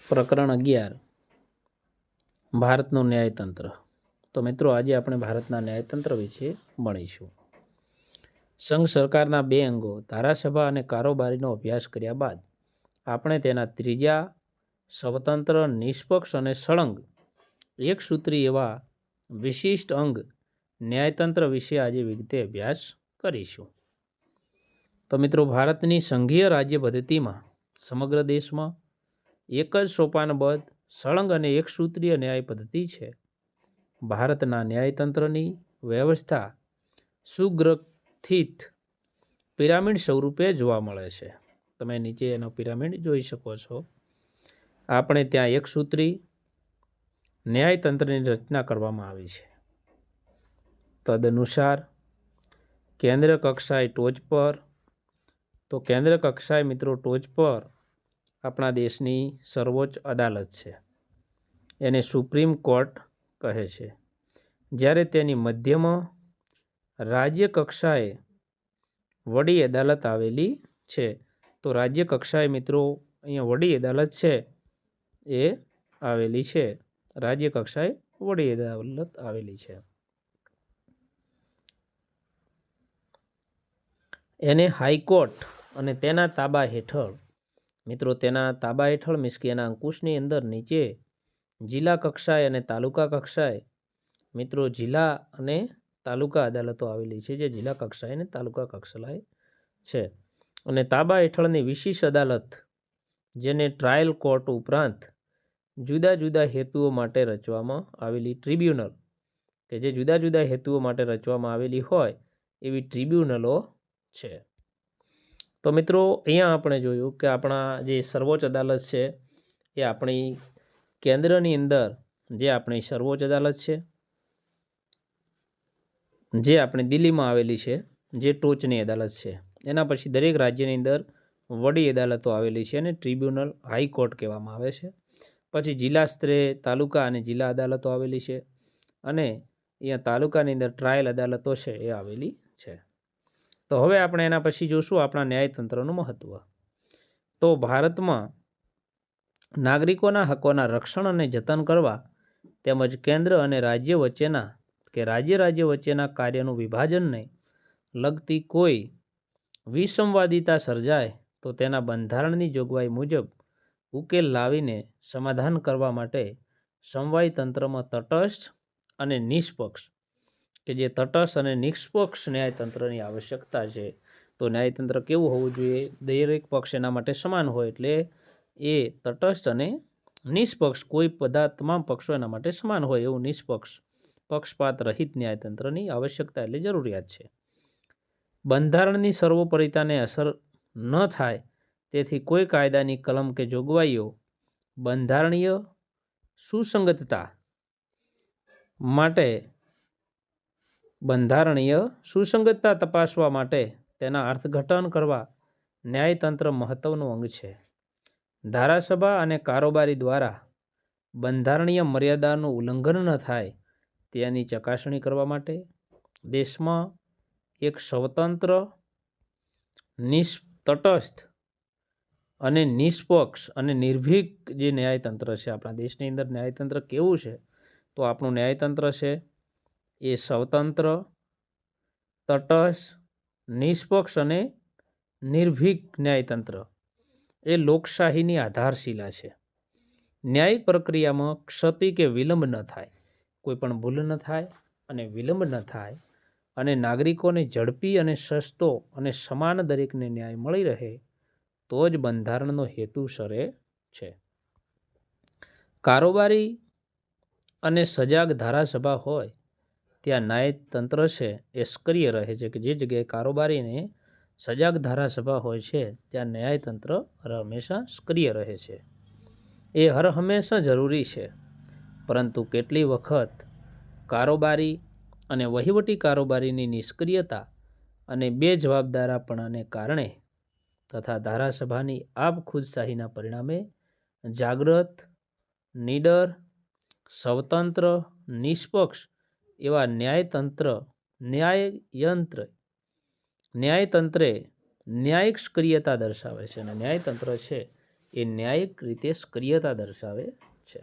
પ્રકરણ 11 ભારતનું ન્યાયતંત્ર। તો મિત્રો આજે આપણે ભારતના ન્યાયતંત્ર વિશે ભણીશું। સંઘ સરકારના બે અંગો ધારાસભા અને કારોબારીનો અભ્યાસ કર્યા બાદ આપણે તેના ત્રીજા સ્વતંત્ર, નિષ્પક્ષ અને સળંગ એક સૂત્રી એવા વિશિષ્ટ અંગ ન્યાયતંત્ર વિશે આજે વિગતે અભ્યાસ કરીશું। તો મિત્રો ભારતની સંઘીય રાજ્ય પદ્ધતિમાં સમગ્ર દેશમાં એક જ સોપાનબદ્ધ સળંગ અને એક સૂત્રીય ન્યાય પદ્ધતિ છે। ભારતના ન્યાયતંત્રની વ્યવસ્થા સુગ્રથિત પિરામિડ સ્વરૂપે જોવા મળે છે। તમે નીચે એનો પિરામિડ જોઈ શકો છો। આપણે ત્યાં એક સૂત્રી ન્યાયતંત્રની રચના કરવામાં આવી છે। તદનુસાર કેન્દ્ર કક્ષાએ ટોચ પર, તો કેન્દ્ર કક્ષાએ મિત્રો ટોચ પર આપણા દેશની સર્વોચ્ચ અદાલત છે, એને સુપ્રીમ કોર્ટ કહે છે। જ્યારે તેની મધ્યમાં રાજ્ય કક્ષાએ વડી અદાલત આવેલી છે। તો રાજ્ય કક્ષાએ મિત્રો અહીંયા વડી અદાલત છે એ આવેલી છે, રાજ્ય કક્ષાએ વડી અદાલત આવેલી છે। એને હાઈકોર્ટ અને તેના તાબા હેઠળ મિત્રો તેના તાબા હેઠળ મીન્સ કે એના અંકુશની અંદર નીચે જિલ્લા કક્ષાએ અને તાલુકા કક્ષાએ મિત્રો જિલ્લા અને તાલુકા અદાલતો આવેલી છે, જે જિલ્લા કક્ષાએ અને તાલુકા કક્ષાએ છે। અને તાબા હેઠળની વિશેષ અદાલત જેને ટ્રાયલ કોર્ટ ઉપરાંત જુદા જુદા હેતુઓ માટે રચવામાં આવેલી ટ્રિબ્યુનલ, કે જે જુદા જુદા હેતુઓ માટે રચવામાં આવેલી હોય એવી ટ્રિબ્યુનલો છે। તો મિત્રો અહીંયા આપણે જોયું કે આપણા જે સર્વોચ્ચ અદાલત છે એ આપણી કેન્દ્રની અંદર જે આપણી સર્વોચ્ચ અદાલત છે, જે આપણી દિલ્હીમાં આવેલી છે, જે ટોચની અદાલત છે। એના પછી દરેક રાજ્યની અંદર વડી અદાલતો આવેલી છે અને ટ્રિબ્યુનલ હાઈકોર્ટ કહેવામાં આવે છે। પછી જિલ્લા સ્તરે તાલુકા અને જિલ્લા અદાલતો આવેલી છે અને અહીંયા તાલુકાની અંદર ટ્રાયલ અદાલતો છે એ આવેલી છે। તો હવે આપણે એના પછી જોશું આપણા ન્યાયતંત્રનું મહત્વ। તો ભારતમાં નાગરિકોના હકોના રક્ષણ અને જતન કરવા તેમજ કેન્દ્ર અને રાજ્ય વચ્ચેના કે રાજ્ય વચ્ચેના કાર્યનું વિભાજનને લગતી કોઈ વિસંવાદિતા સર્જાય તો તેના બંધારણની જોગવાઈ મુજબ ઉકેલ લાવીને સમાધાન કરવા માટે સમવાય તંત્રમાં તટસ્થ અને નિષ્પક્ષ, કે જે તટસ્થ અને નિષ્પક્ષ ન્યાયતંત્રની આવશ્યકતા છે। તો ન્યાયતંત્ર કેવું હોવું જોઈએ? દરેક પક્ષ એના માટે સમાન હોય, એટલે એ તટસ્થ અને નિષ્પક્ષ, કોઈ બધા તમામ પક્ષો એના માટે સમાન હોય એવું નિષ્પક્ષ, પક્ષપાત રહિત ન્યાયતંત્રની આવશ્યકતા એટલે જરૂરિયાત છે। બંધારણની સર્વોપરિતાને અસર ન થાય તેથી કોઈ કાયદાની કલમ કે જોગવાઈઓ બંધારણીય સુસંગતતા તપાસવા માટે તેના અર્થઘટન કરવા ન્યાયતંત્ર મહત્વનું અંગ છે। ધારાસભા અને કારોબારી દ્વારા બંધારણીય મર્યાદાનું ઉલ્લંઘન ન થાય તેની ચકાસણી કરવા માટે દેશમાં એક સ્વતંત્ર, તટસ્થ અને નિષ્પક્ષ અને નિર્ભીક જે ન્યાયતંત્ર છે, આપણા દેશની અંદર ન્યાયતંત્ર કેવું છે? તો આપણું ન્યાયતંત્ર છે એ સ્વતંત્ર, તટસ્થ, નિષ્પક્ષ અને નિર્ભીક ન્યાયતંત્ર એ લોકશાહીની આધારશિલા છે। ન્યાયિક પ્રક્રિયામાં ક્ષતિ કે વિલંબ ન થાય, કોઈ પણ ભૂલ ન થાય અને વિલંબ ન થાય, અને નાગરિકોને ઝડપી અને સસ્તો અને સમાન દરેકને ન્યાય મળી રહે તો જ બંધારણનો હેતુ સરે છે। કારોબારી અને સજાગ ધારાસભા હોય ત્યાં ન્યાયતંત્ર છે એ સક્રિય રહે છે, કે જે જગ્યાએ કારોબારીને સજાગ ધારાસભા હોય છે ત્યાં ન્યાયતંત્ર હંમેશા સક્રિય રહે છે। એ હંમેશા જરૂરી છે, પરંતુ કેટલી વખત કારોબારી અને વહીવટી કારોબારીની નિષ્ક્રિયતા અને બેજવાબદારાપણાને કારણે તથા ધારાસભાની આપખુદશાહીના પરિણામે જાગૃત, નીડર, સ્વતંત્ર, નિષ્પક્ષ એવા ન્યાયતંત્રે ન્યાયિક સક્રિયતા દર્શાવે છે અને ન્યાયતંત્ર છે એ ન્યાયિક રીતે સક્રિયતા દર્શાવે છે.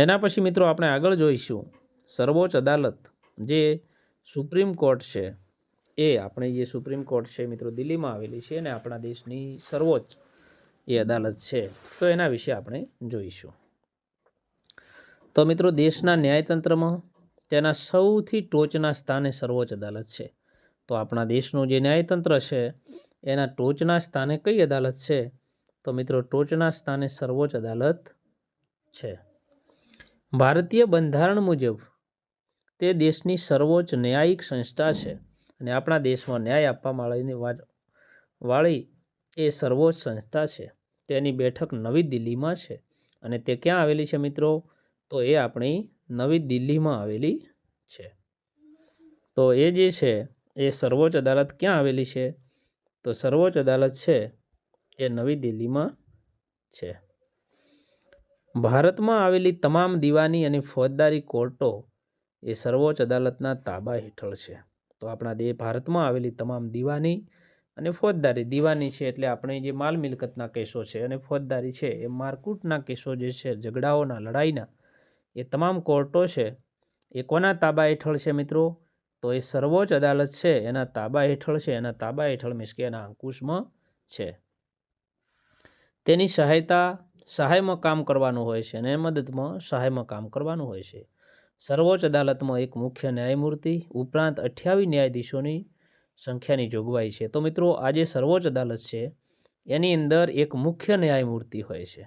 એના પછી મિત્રો આપણે આગળ જોઈશું સર્વોચ્ચ અદાલત જે સુપ્રીમ કોર્ટ છે, એ આપણે જે સુપ્રીમ કોર્ટ છે મિત્રો દિલ્હીમાં આવેલી છે અને આપણા દેશની સર્વોચ્ચ એ અદાલત છે. તો એના વિશે આપણે જોઈશું. તો મિત્રો દેશના ન્યાયતંત્રમાં તેના સૌથી ટોચના સ્થાને સર્વોચ્ચ અદાલત છે. તો આપણા દેશનું જે ન્યાયતંત્ર છે એના ટોચના સ્થાને કઈ અદાલત છે? તો મિત્રો ટોચના સ્થાને સર્વોચ્ચ અદાલત છે. ભારતીય બંધારણ મુજબ તે દેશની સર્વોચ્ચ ન્યાયિક સંસ્થા છે અને આપણા દેશમાં ન્યાય આપવા વાળી એ સર્વોચ્ચ સંસ્થા છે. તેની બેઠક નવી દિલ્હીમાં છે અને તે ક્યાં આવેલી છે મિત્રો? તો એ આપણી નવી દિલ્હીમાં આવેલી છે. તો એ જે છે એ સર્વોચ્ચ અદાલત ક્યાં આવેલી છે? તો સર્વોચ્ચ અદાલત છે એ નવી દિલ્હીમાં છે. ભારતમાં આવેલી તમામ દીવાની અને ફોજદારી કોર્ટો એ સર્વોચ્ચ અદાલતના તાબા હેઠળ છે. તો આપણા ભારતમાં આવેલી તમામ દીવાની અને ફોજદારી, દીવાની છે એટલે આપણે જે માલ મિલકતના કેસો છે અને ફોજદારી છે એ મારકૂટના કેસો જે છે, ઝઘડાઓના, લડાઈના, એ તમામ કોર્ટો છે એ કોના તાબા હેઠળ છે મિત્રો? તો એ સર્વોચ્ચ અદાલત છે એના તાબા હેઠળ છે. એના તાબા હેઠળ મીન્સ કે એના અંકુશમાં છે. તેની સહાયમાં કામ કરવાનું હોય છે અને મદદમાં સહાયમાં કામ કરવાનું હોય છે. સર્વોચ્ચ અદાલતમાં એક મુખ્ય ન્યાયમૂર્તિ ઉપરાંત 28 ન્યાયાધીશોની સંખ્યાની જોગવાઈ છે. તો મિત્રો આ જે સર્વોચ્ચ અદાલત છે એની અંદર એક મુખ્ય ન્યાયમૂર્તિ હોય છે.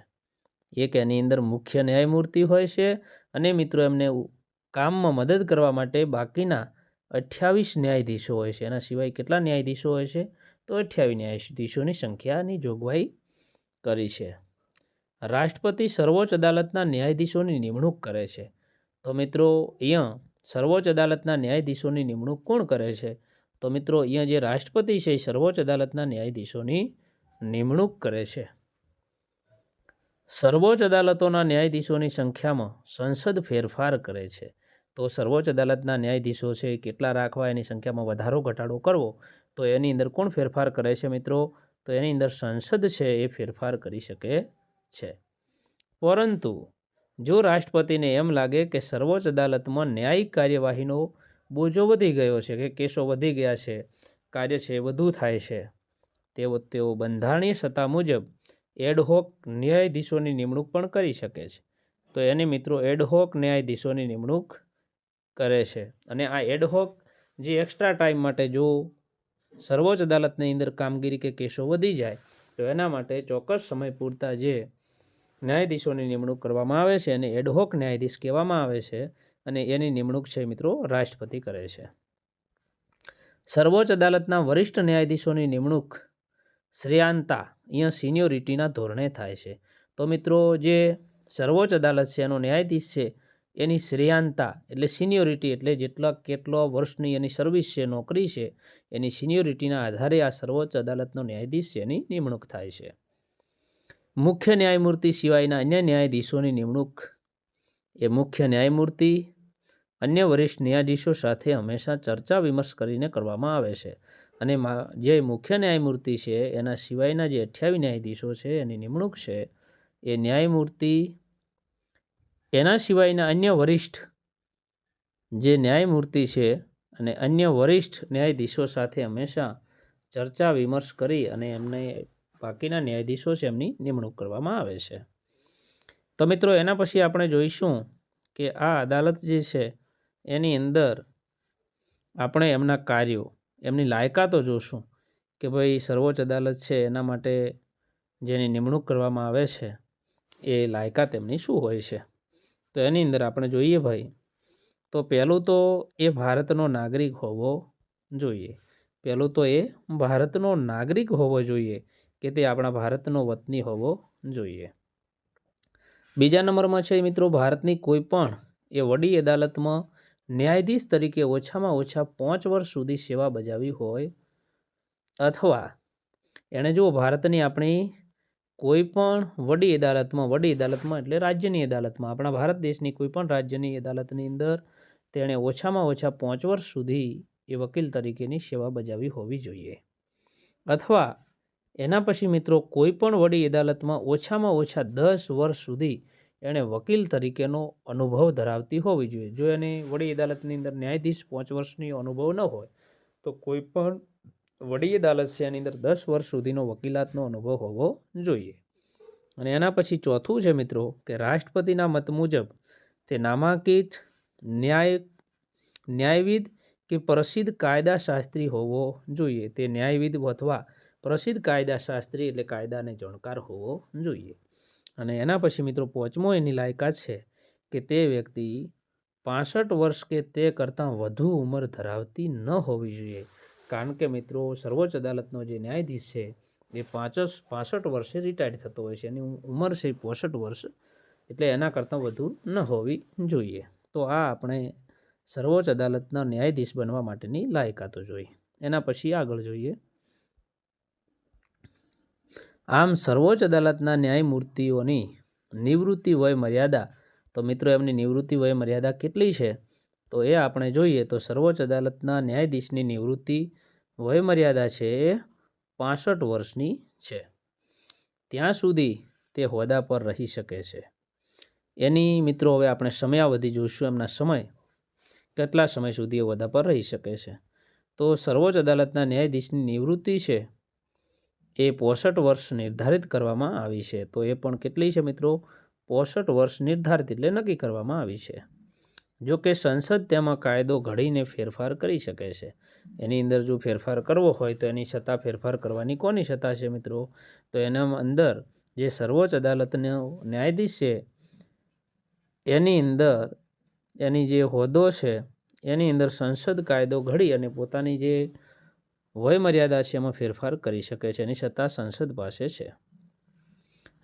એની અંદર મુખ્ય ન્યાયમૂર્તિ હોય છે અને મિત્રો એમને કામમાં મદદ કરવા માટે બાકીના 28 ન્યાયાધીશો હોય છે. એના સિવાય કેટલા ન્યાયાધીશો હોય છે? તો 28 ન્યાયાધીશોની સંખ્યાની જોગવાઈ કરી છે. રાષ્ટ્રપતિ સર્વોચ્ચ અદાલતના ન્યાયાધીશોની નિમણૂક કરે છે. તો મિત્રો અહીંયા સર્વોચ્ચ અદાલતના ન્યાયાધીશોની નિમણૂક કોણ કરે છે? તો મિત્રો અહીંયા જે રાષ્ટ્રપતિ છે એ સર્વોચ્ચ અદાલતના ન્યાયાધીશોની નિમણૂક કરે છે. સર્વોચ્ચ અદાલતોના ન્યાયાધીશોની સંખ્યામાં સંસદ ફેરફાર કરે છે. તો સર્વોચ્ચ અદાલતના ન્યાયાધીશો છે એ કેટલા રાખવા, એની સંખ્યામાં વધારો ઘટાડો કરવો, તો એની અંદર કોણ ફેરફાર કરે છે મિત્રો? તો એની અંદર સંસદ છે એ ફેરફાર કરી શકે છે. પરંતુ જો રાષ્ટ્રપતિને એમ લાગે કે સર્વોચ્ચ અદાલતમાં ન્યાયિક કાર્યવાહીનો બોજો વધી ગયો છે, કે કેસો વધી ગયા છે, કાર્ય છે વધુ થાય છે, તેઓ બંધારણીય સત્તા મુજબ એડહોક ન્યાયાધીશોની નિમણૂક પણ કરી શકે છે. તો એને મિત્રો એડહોક ન્યાયાધીશોની નિમણૂક કરે છે. અને આ એડહોક જે એક્સ્ટ્રા ટાઈમ માટે જો સર્વોચ્ચ અદાલતની અંદર કામગીરી કે કેસો વધી જાય તો એના માટે ચોક્કસ સમય પૂરતા જે ન્યાયાધીશોની નિમણૂક કરવામાં આવે છે અને એડહોક ન્યાયાધીશ કહેવામાં આવે છે અને એની નિમણૂક છે મિત્રો રાષ્ટ્રપતિ કરે છે. સર્વોચ્ચ અદાલતના વરિષ્ઠ ન્યાયાધીશોની નિમણૂક શ્રેયાંતા અહીંયા સિનિયોરિટીના ધોરણે થાય છે. તો મિત્રો જે સર્વોચ્ચ અદાલત છે એનો ન્યાયાધીશ છે એની શ્રેયાંતા એટલે સિનિયોરિટી એટલે કેટલો વર્ષની એની સર્વિસ છે, નોકરી છે, એની સિનિયોરિટીના આધારે આ સર્વોચ્ચ અદાલતનો ન્યાયાધીશ છે એની નિમણૂક થાય છે. મુખ્ય ન્યાયમૂર્તિ સિવાયના અન્ય ન્યાયાધીશોની નિમણૂક એ મુખ્ય ન્યાયમૂર્તિ અન્ય વરિષ્ઠ ન્યાયાધીશો સાથે હંમેશા ચર્ચા વિમર્શ કરીને કરવામાં આવે છે. અને જે મુખ્ય ન્યાયમૂર્તિ છે એના સિવાયના જે 28 ન્યાયાધીશો છે એની નિમણૂક છે એ ન્યાયમૂર્તિ એના સિવાયના અન્ય વરિષ્ઠ જે ન્યાયમૂર્તિ છે અને અન્ય વરિષ્ઠ ન્યાયાધીશો સાથે હંમેશા ચર્ચા વિમર્શ કરી અને એમને બાકીના ન્યાયાધીશો છે એમની નિમણૂક કરવામાં આવે છે. તો મિત્રો એના પછી આપણે જોઈશું કે આ અદાલત જે છે એની અંદર આપણે એમના કાર્યો, એમની લાયકાતો જોશું કે ભાઈ સર્વોચ્ચ અદાલત છે એના માટે જેની નિમણૂક કરવામાં આવે છે એ લાયકાત એમની શું હોય છે. તો એની અંદર આપણે જોઈએ ભાઈ, તો પહેલું તો એ ભારતનો નાગરિક હોવો જોઈએ. પહેલું તો એ ભારતનો નાગરિક હોવો જોઈએ કે તે આપણા ભારતનો વતની હોવો જોઈએ. બીજા નંબરમાં છે મિત્રો ભારતની કોઈ પણ એ વડી અદાલતમાં ન્યાયાધીશ તરીકે ઓછામાં ઓછા 5 વર્ષ સુધી સેવા બજાવી હોય અથવા એણે જો ભારતની આપણી કોઈ પણ વડી અદાલતમાં એટલે રાજ્યની અદાલતમાં, આપણા ભારત દેશની કોઈ પણ રાજ્યની અદાલતની અંદર તેણે ઓછામાં ઓછા 5 વર્ષ સુધી એ વકીલ તરીકેની સેવા બજાવી હોવી જોઈએ. અથવા એના પછી મિત્રો કોઈ પણ વડી અદાલતમાં ઓછામાં ઓછા 10 વર્ષ સુધી એણે વકીલ તરીકેનો અનુભવ ધરાવતી હોવી જોઈએ. જો એને વડી અદાલતની અંદર ન્યાયાધીશ 5 વર્ષની અનુભવ ન હોય તો કોઈ પણ વડી અદાલત છે એની અંદર 10 વર્ષ સુધીનો વકીલાતનો અનુભવ હોવો જોઈએ. અને એના પછી ચોથું છે મિત્રો કે રાષ્ટ્રપતિના મત મુજબ તે નામાંકિત ન્યાયવિદ કે પ્રસિદ્ધ કાયદાશાસ્ત્રી હોવો જોઈએ. તે ન્યાયવિદ અથવા પ્રસિદ્ધ કાયદાશાસ્ત્રી એટલે કાયદાને જાણકાર હોવો જોઈએ. અને એના પછી મિત્રો પાંચમો એની લાયકાત છે કે તે વ્યક્તિ 65 વર્ષ કે તે કરતાં વધુ ઉંમર ધરાવતી ન હોવી જોઈએ. કારણ કે મિત્રો સર્વોચ્ચ અદાલતનો જે ન્યાયાધીશ છે એ 65 વર્ષે રિટાયર્ડ થતો હોય છે. એની ઉંમર છે 65 વર્ષ, એટલે એના કરતાં વધુ ન હોવી જોઈએ. તો આ આપણે સર્વોચ્ચ અદાલતના ન્યાયાધીશ બનવા માટેની લાયકાતો જોઈ. એના પછી આગળ જોઈએ. આમ સર્વોચ્ચ અદાલતના ન્યાયમૂર્તિઓની નિવૃત્તિ વય મર્યાદા, તો મિત્રો એમની નિવૃત્તિ વય મર્યાદા કેટલી છે તો એ આપણે જોઈએ તો સર્વોચ્ચ અદાલતના ન્યાયાધીશની નિવૃત્તિ વય મર્યાદા છે એ 65 વર્ષની છે. ત્યાં સુધી તે હોદ્દા પર રહી શકે છે. એની મિત્રો હવે આપણે સમયાવધિ જોઈશું. એમના સમય કેટલા સમય સુધી એ હોદ્દા પર રહી શકે છે. તો સર્વોચ્ચ અદાલતના ન્યાયાધીશની નિવૃત્તિ છે એ 65 વર્ષ નિર્ધારિત કરવામાં આવી છે. તો એ પણ કેટલી છે મિત્રો? 65 વર્ષ નિર્ધારિત એટલે નક્કી કરવામાં આવી છે. જો કે સંસદ તેમાં કાયદો ઘડીને ફેરફાર કરી શકે છે. એની અંદર જો ફેરફાર કરવો હોય તો એની સત્તા ફેરફાર કરવાની કોની સત્તા છે મિત્રો? તો એના અંદર જે સર્વોચ્ચ અદાલતનો ન્યાયાધીશ છે એની અંદર એની જે હોદ્દો છે એની અંદર સંસદ કાયદો ઘડી અને પોતાની જે વય મર્યાદા છે એમાં ફેરફાર કરી શકે છે. એની સત્તા સંસદ પાસે છે.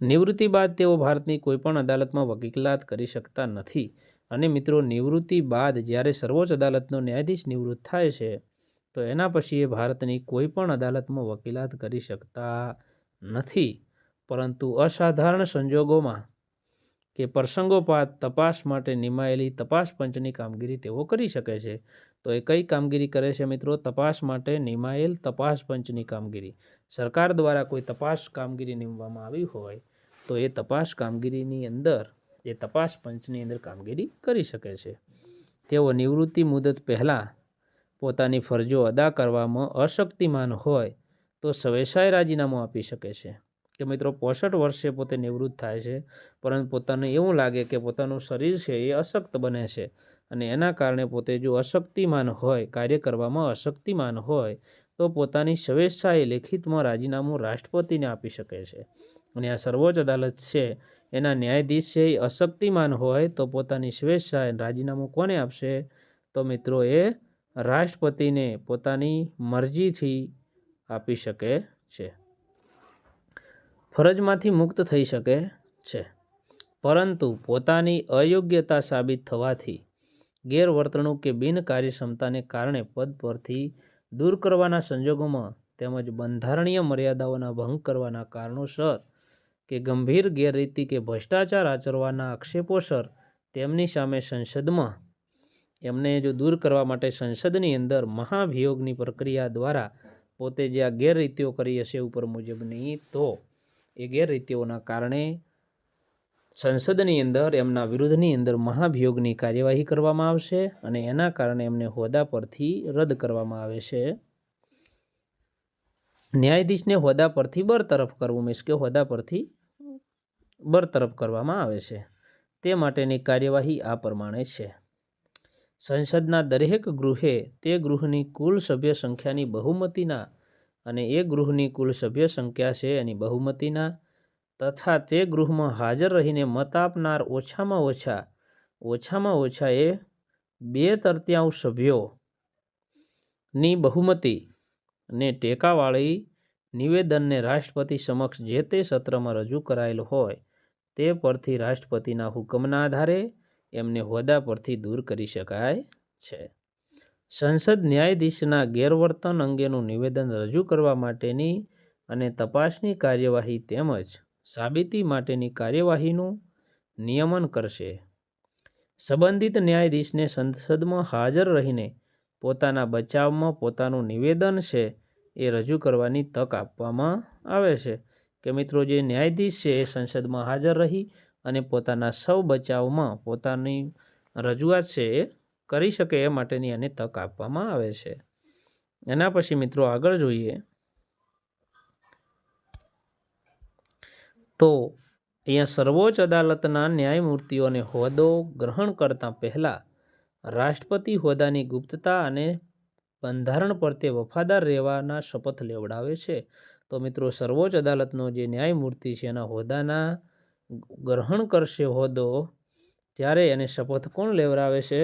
નિવૃત્તિ બાદ તેઓ ભારતની કોઈપણ અદાલતમાં વકીલાત કરી શકતા નથી. અને મિત્રો નિવૃત્તિ બાદ જ્યારે સર્વોચ્ચ અદાલતનો ન્યાયાધીશ નિવૃત્ત થાય છે તો એના પછી એ ભારતની કોઈ પણ અદાલતમાં વકીલાત કરી શકતા નથી. પરંતુ અસાધારણ સંજોગોમાં કે પ્રસંગોપાત તપાસ માટે નિમાયેલી તપાસ પંચની કામગીરી તેઓ કરી શકે છે. તો એ કઈ કામગીરી કરે છે મિત્રો? તપાસ માટે નિમાયેલ તપાસ પંચની કામગીરી. સરકાર દ્વારા કોઈ તપાસ કામગીરી નીમવામાં આવી હોય તો એ તપાસ કામગીરીની અંદર એ તપાસ પંચની અંદર કામગીરી કરી શકે છે. તેઓ નિવૃત્તિ મુદત પહેલાં પોતાની ફરજો અદા કરવામાં અશક્તિમાન હોય તો સ્વેચ્છાએ રાજીનામું આપી શકે છે. કે મિત્રો 65 વર્ષે પોતે નિવૃત્ત થાય છે પરંતુ પોતાને એવું લાગે કે પોતાનું શરીર છે એ અશક્ત બને છે અને એના કારણે પોતે જો અશક્તિમાન હોય, કાર્ય કરવામાં અશક્તિમાન હોય તો પોતાની સ્વેચ્છાએ લેખિતમાં રાજીનામું રાષ્ટ્રપતિને આપી શકે છે. અને આ સર્વોચ્ચ અદાલત છે એના ન્યાયાધીશ છે એ અશક્તિમાન હોય તો પોતાની સ્વેચ્છાએ રાજીનામું કોને આપશે? તો મિત્રો એ રાષ્ટ્રપતિને પોતાની મરજીથી આપી શકે છે. ફરજમાંથી મુક્ત થઈ શકે છે પરંતુ પોતાની અયોગ્યતા સાબિત થવાથી, ગેરવર્તણૂક કે બિનકાર્યક્ષમતાને કારણે પદ પરથી દૂર કરવાના સંજોગોમાં તેમજ બંધારણીય મર્યાદાઓના ભંગ કરવાના કારણોસર કે ગંભીર ગેરરીતિ કે ભ્રષ્ટાચાર આચરવાના આક્ષેપોસર તેમની સામે સંસદમાં એમને જો દૂર કરવા માટે સંસદની અંદર મહાભિયોગની પ્રક્રિયા દ્વારા પોતે જે આ ગેરરીતિઓ કરી હશે ઉપર મુજબની, તો એ ગેરરીતિઓના કારણે સંસદની અંદર એમના વિરુદ્ધની અંદર મહાભિયોગની કાર્યવાહી કરવામાં આવશે અને એના કારણે એમને હોદ્દા પરથી રદ કરવામાં આવે છે. ન્યાયાધીશને હોદ્દા પરથી બરતરફ કરવું, મીન્સ કે હોદ્દા પરથી બરતરફ કરવામાં આવે છે. તે માટેની કાર્યવાહી આ પ્રમાણે છે. સંસદના દરેક ગૃહે તે ગૃહની કુલ સભ્ય સંખ્યાની બહુમતીના અને એ ગૃહની કુલ સભ્ય સંખ્યા છે એની બહુમતીના તથા તે ગૃહમાં હાજર રહીને મત આપનાર ઓછામાં ઓછા એ 2/3 સભ્યોની બહુમતી ને ટેકાવાળી નિવેદનને રાષ્ટ્રપતિ સમક્ષ જે તે સત્રમાં રજૂ કરાયેલ હોય તે પરથી રાષ્ટ્રપતિના હુકમના આધારે એમને હોદ્દા પરથી દૂર કરી શકાય છે. સંસદ ન્યાયાધીશના ગેરવર્તન અંગેનું નિવેદન રજૂ કરવા માટેની અને તપાસની કાર્યવાહી તેમજ સાબિતી માટેની કાર્યવાહીનું નિયમન કરશે. સંબંધિત ન્યાયાધીશને સંસદમાં હાજર રહીને પોતાના બચાવમાં પોતાનું નિવેદન છે એ રજૂ કરવાની તક આપવામાં આવે છે કે મિત્રો જે ન્યાયાધીશ છે એ સંસદમાં હાજર રહી અને પોતાના સૌ બચાવમાં પોતાની રજૂઆત છે એ કરી શકે એ માટેની એને તક આપવામાં આવે છે. એના પછી મિત્રો આગળ જોઈએ તો અહીંયા સર્વોચ્ચ અદાલતના ન્યાયમૂર્તિઓને હોદ્દો ગ્રહણ કરતાં પહેલાં રાષ્ટ્રપતિ હોદ્દાની ગુપ્તતા અને બંધારણ પ્રત્યે વફાદાર રહેવાના શપથ લેવડાવે છે. તો મિત્રો સર્વોચ્ચ અદાલતનો જે ન્યાયમૂર્તિ છે એના હોદ્દાના ગ્રહણ કરશે હોદ્દો ત્યારે એને શપથ કોણ લેવડાવે છે?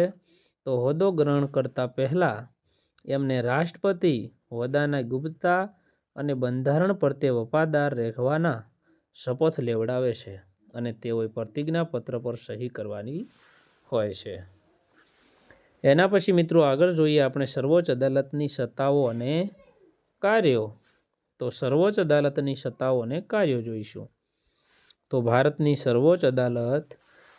તો હોદ્દો ગ્રહણ કરતાં પહેલાં એમને રાષ્ટ્રપતિ હોદ્દાના ગુપ્તતા અને બંધારણ પ્રત્યે વફાદાર રહેવાના શપથ લેવડાવે છે અને તેઓએ પ્રતિજ્ઞાપત્ર પર સહી કરવાની હોય છે. એના પછી મિત્રો આગળ જોઈએ આપણે સર્વોચ્ચ અદાલતની સત્તાઓ અને કાર્યો. તો સર્વોચ્ચ અદાલતની સત્તાઓ અને કાર્યો જોઈશું. તો ભારતની સર્વોચ્ચ અદાલત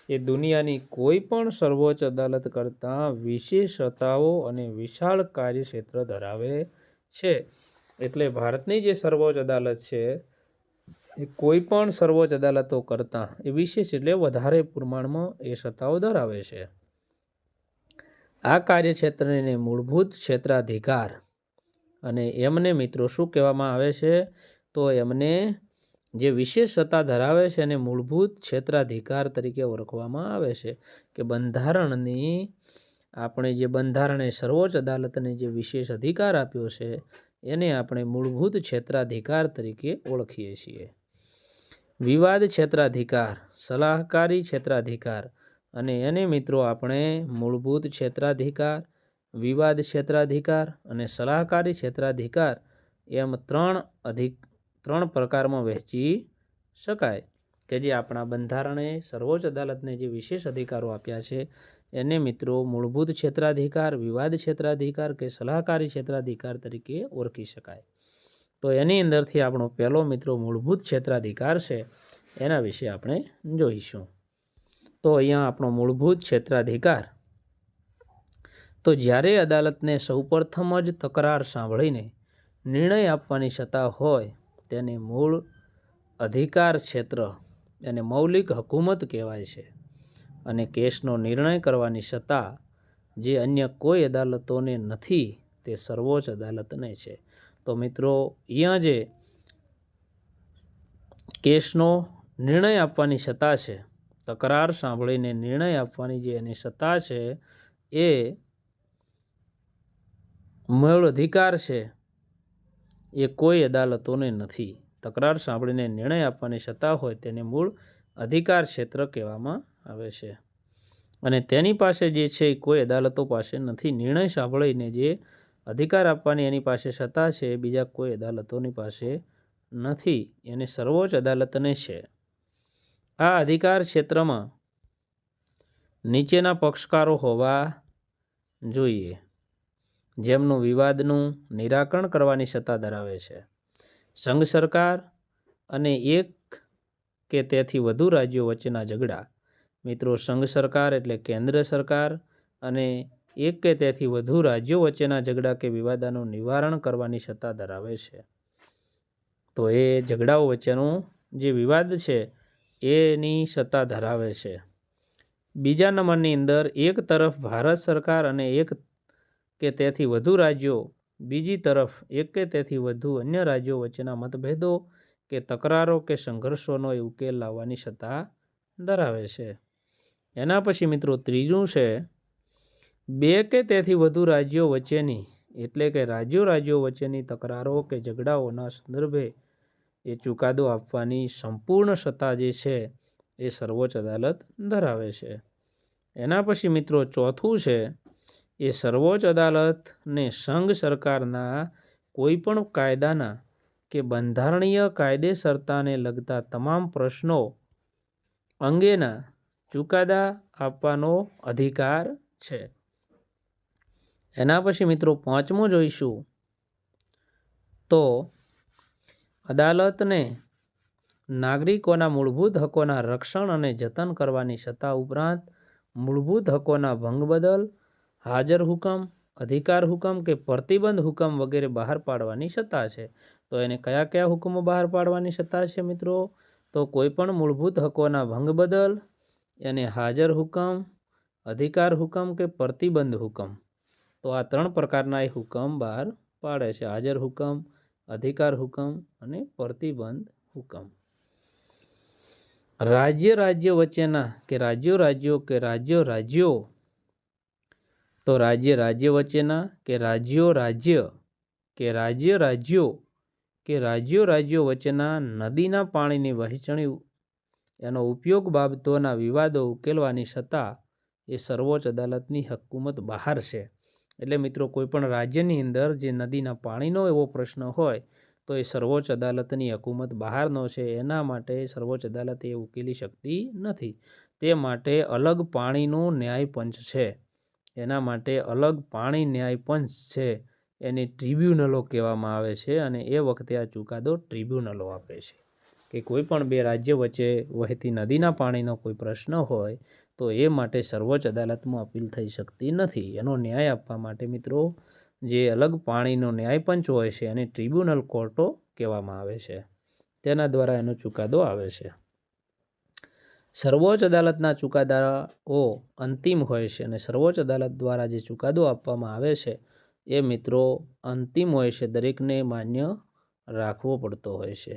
એ દુનિયાની કોઈ પણ સર્વોચ્ચ અદાલત કરતાં વિશેષ સત્તાઓ અને વિશાળ કાર્યક્ષેત્ર ધરાવે છે. એટલે ભારતની જે સર્વોચ્ચ અદાલત છે એ કોઈ પણ સર્વોચ્ચ અદાલતો કરતાં એ વિશેષ એટલે વધારે પ્રમાણમાં એ સત્તાઓ ધરાવે છે. આ કાર્યક્ષેત્રને મૂળભૂત ક્ષેત્રાધિકાર અને એમને મિત્રો શું કહેવામાં આવે છે? તો એમને જે વિશેષ સત્તા ધરાવે છે એને મૂળભૂત ક્ષેત્રાધિકાર તરીકે ઓળખવામાં આવે છે કે બંધારણની આપણે જે બંધારણે સર્વોચ્ચ અદાલતને જે વિશેષ અધિકાર આપ્યો છે એને આપણે મૂળભૂત ક્ષેત્રાધિકાર તરીકે ઓળખીએ છીએ. વિવાદ ક્ષેત્રાધિકાર, સલાહકારી ક્ષેત્રાધિકાર અને એને મિત્રો આપણે મૂળભૂત ક્ષેત્રાધિકાર, વિવાદ ક્ષેત્રાધિકાર અને સલાહકારી ક્ષેત્રાધિકાર એમ ત્રણ પ્રકારમાં વહેંચી શકાય કે જે આપણા બંધારણે સર્વોચ્ચ અદાલતને જે વિશેષ અધિકારો આપ્યા છે એને મિત્રો મૂળભૂત ક્ષેત્રાધિકાર, વિવાદ ક્ષેત્રાધિકાર કે સલાહકારી ક્ષેત્રાધિકાર તરીકે ઓળખી શકાય. તો એની અંદરથી આપણો પહેલો મિત્રો મૂળભૂત ક્ષેત્રાધિકાર છે એના વિશે આપણે જોઈશું. તો અહીંયા આપણો મૂળભૂત ક્ષેત્રાધિકાર, તો જ્યારે અદાલતને સૌપ્રથમ જ તકરાર સાંભળીને નિર્ણય આપવાની સત્તા હોય તેને મૂળ અધિકાર ક્ષેત્ર એને મૌલિક હુકુમત કહેવાય છે અને કેસનો નિર્ણય કરવાની સત્તા જે અન્ય કોઈ અદાલતોને નથી તે સર્વોચ્ચ અદાલતને છે. તો મિત્રો અહીંયા જે કેસનો નિર્ણય આપવાની સત્તા છે, તકરાર સાંભળીને નિર્ણય આપવાની જે એની સત્તા છે એ મૂળ અધિકાર છે એ કોઈ અદાલતોને નથી. તકરાર સાંભળીને નિર્ણય આપવાની સત્તા હોય તેને મૂળ અધિકાર ક્ષેત્ર કહેવામાં આવે છે અને તેની પાસે જે છે એ કોઈ અદાલતો પાસે નથી. નિર્ણય સાંભળીને જે અધિકાર આપવાની એની પાસે સત્તા છે એ બીજા કોઈ અદાલતોની પાસે નથી, એને સર્વોચ્ચ અદાલતને છે. આ અધિકાર ક્ષેત્રમાં નીચેના પક્ષકારો હોવા જોઈએ જેમનું વિવાદનું નિરાકરણ કરવાની સત્તા ધરાવે છે: સંઘ સરકાર અને એક કે તેથી વધુ રાજ્યો વચ્ચેના ઝઘડા. મિત્રો સંઘ સરકાર એટલે કેન્દ્ર સરકાર અને એક કે તેથી વધુ રાજ્યો વચ્ચેના ઝઘડા કે વિવાદનું નિવારણ કરવાની સત્તા ધરાવે છે. તો એ ઝઘડાઓ વચ્ચેનું જે વિવાદ છે એની સત્તા ધરાવે છે. બીજા નંબરની અંદર એક તરફ ભારત સરકાર અને એક કે તેથી વધુ રાજ્યો, બીજી તરફ એક કે તેથી વધુ અન્ય રાજ્યો વચ્ચેના મતભેદો કે તકરારો કે સંઘર્ષોનો ઉકેલ લાવવાની સત્તા ધરાવે છે. એના પછી મિત્રો ત્રીજું છે બે કે તેથી વધુ રાજ્યો વચ્ચેની એટલે કે રાજ્યો વચ્ચેની તકરારો કે ઝઘડાઓના સંદર્ભે એ ચુકાદો આપવાની સંપૂર્ણ સત્તા જે છે એ સર્વોચ્ચ અદાલત ધરાવે છે. એના પછી મિત્રો ચોથું છે એ સર્વોચ્ચ અદાલતને સંઘ સરકારના કોઈપણ કાયદાના કે બંધારણીય કાયદેસરતાને લગતા તમામ પ્રશ્નો અંગેના ચુકાદા આપવાનો અધિકાર છે. એના પછી મિત્રો પાંચમું જોઈશું તો અદાલતને નાગરિકોના મૂળભૂત હકોના રક્ષણ અને જતન કરવાની સત્તા ઉપરાંત મૂળભૂત હકોના ભંગ બદલ હાજર હુકમ અધિકાર હુકમ કે પ્રતિબંધ હુકમ વગેરે બહાર પાડવાની સત્તા છે. તો એને કયા કયા હુકમો બહાર પાડવાની સત્તા છે મિત્રો? તો કોઈ પણ મૂળભૂત હકોના ભંગ બદલ એને હાજર હુકમ, અધિકાર હુકમ કે પ્રતિબંધ હુકમ. તો આ 3 પ્રકારના એ હુકમ બહાર પાડે છે: હાજર હુકમ, અધિકાર હુકમ અને પ્રતિબંધ હુકમ. રાજ્ય વચ્ચેના કે રાજ્યો તો રાજ્ય વચ્ચેના કે રાજ્યો વચ્ચેના નદીના પાણીની વહેંચણી એનો ઉપયોગ બાબતોના વિવાદો ઉકેલવાની સત્તા એ સર્વોચ્ચ અદાલતની હકુમત બહાર છે. એટલે મિત્રો કોઈ પણ રાજ્યની અંદર જે નદીના પાણીનો એવો પ્રશ્ન હોય તો એ સર્વોચ્ચ અદાલતની હકુમત બહારનો છે. એના માટે સર્વોચ્ચ અદાલત એ ઉકેલી શકતી નથી. તે માટે અલગ પાણીનો ન્યાયપંચ છે. એના માટે અલગ પાણી ન્યાયપંચ છે. એને ટ્રિબ્યુનલો કહેવામાં આવે છે અને એ વખતે આ ચુકાદો ટ્રિબ્યુનલો આપે છે કે કોઈ પણ 2 રાજ્ય વચ્ચે વહેતી નદીના પાણીનો કોઈ પ્રશ્ન હોય તો એ માટે સર્વોચ્ચ અદાલતમાં અપીલ થઈ શકતી નથી. એનો ન્યાય આપવા માટે મિત્રો જે અલગ પાણીનો ન્યાયપંચ હોય છે એને ટ્રિબ્યુનલ કોર્ટો કહેવામાં આવે છે. તેના દ્વારા એનો ચુકાદો આવે છે. સર્વોચ્ચ અદાલતના ચુકાદાઓ અંતિમ હોય છે અને સર્વોચ્ચ અદાલત દ્વારા જે ચુકાદો આપવામાં આવે છે એ મિત્રો અંતિમ હોય છે, દરેકને માન્ય રાખવો પડતો હોય છે.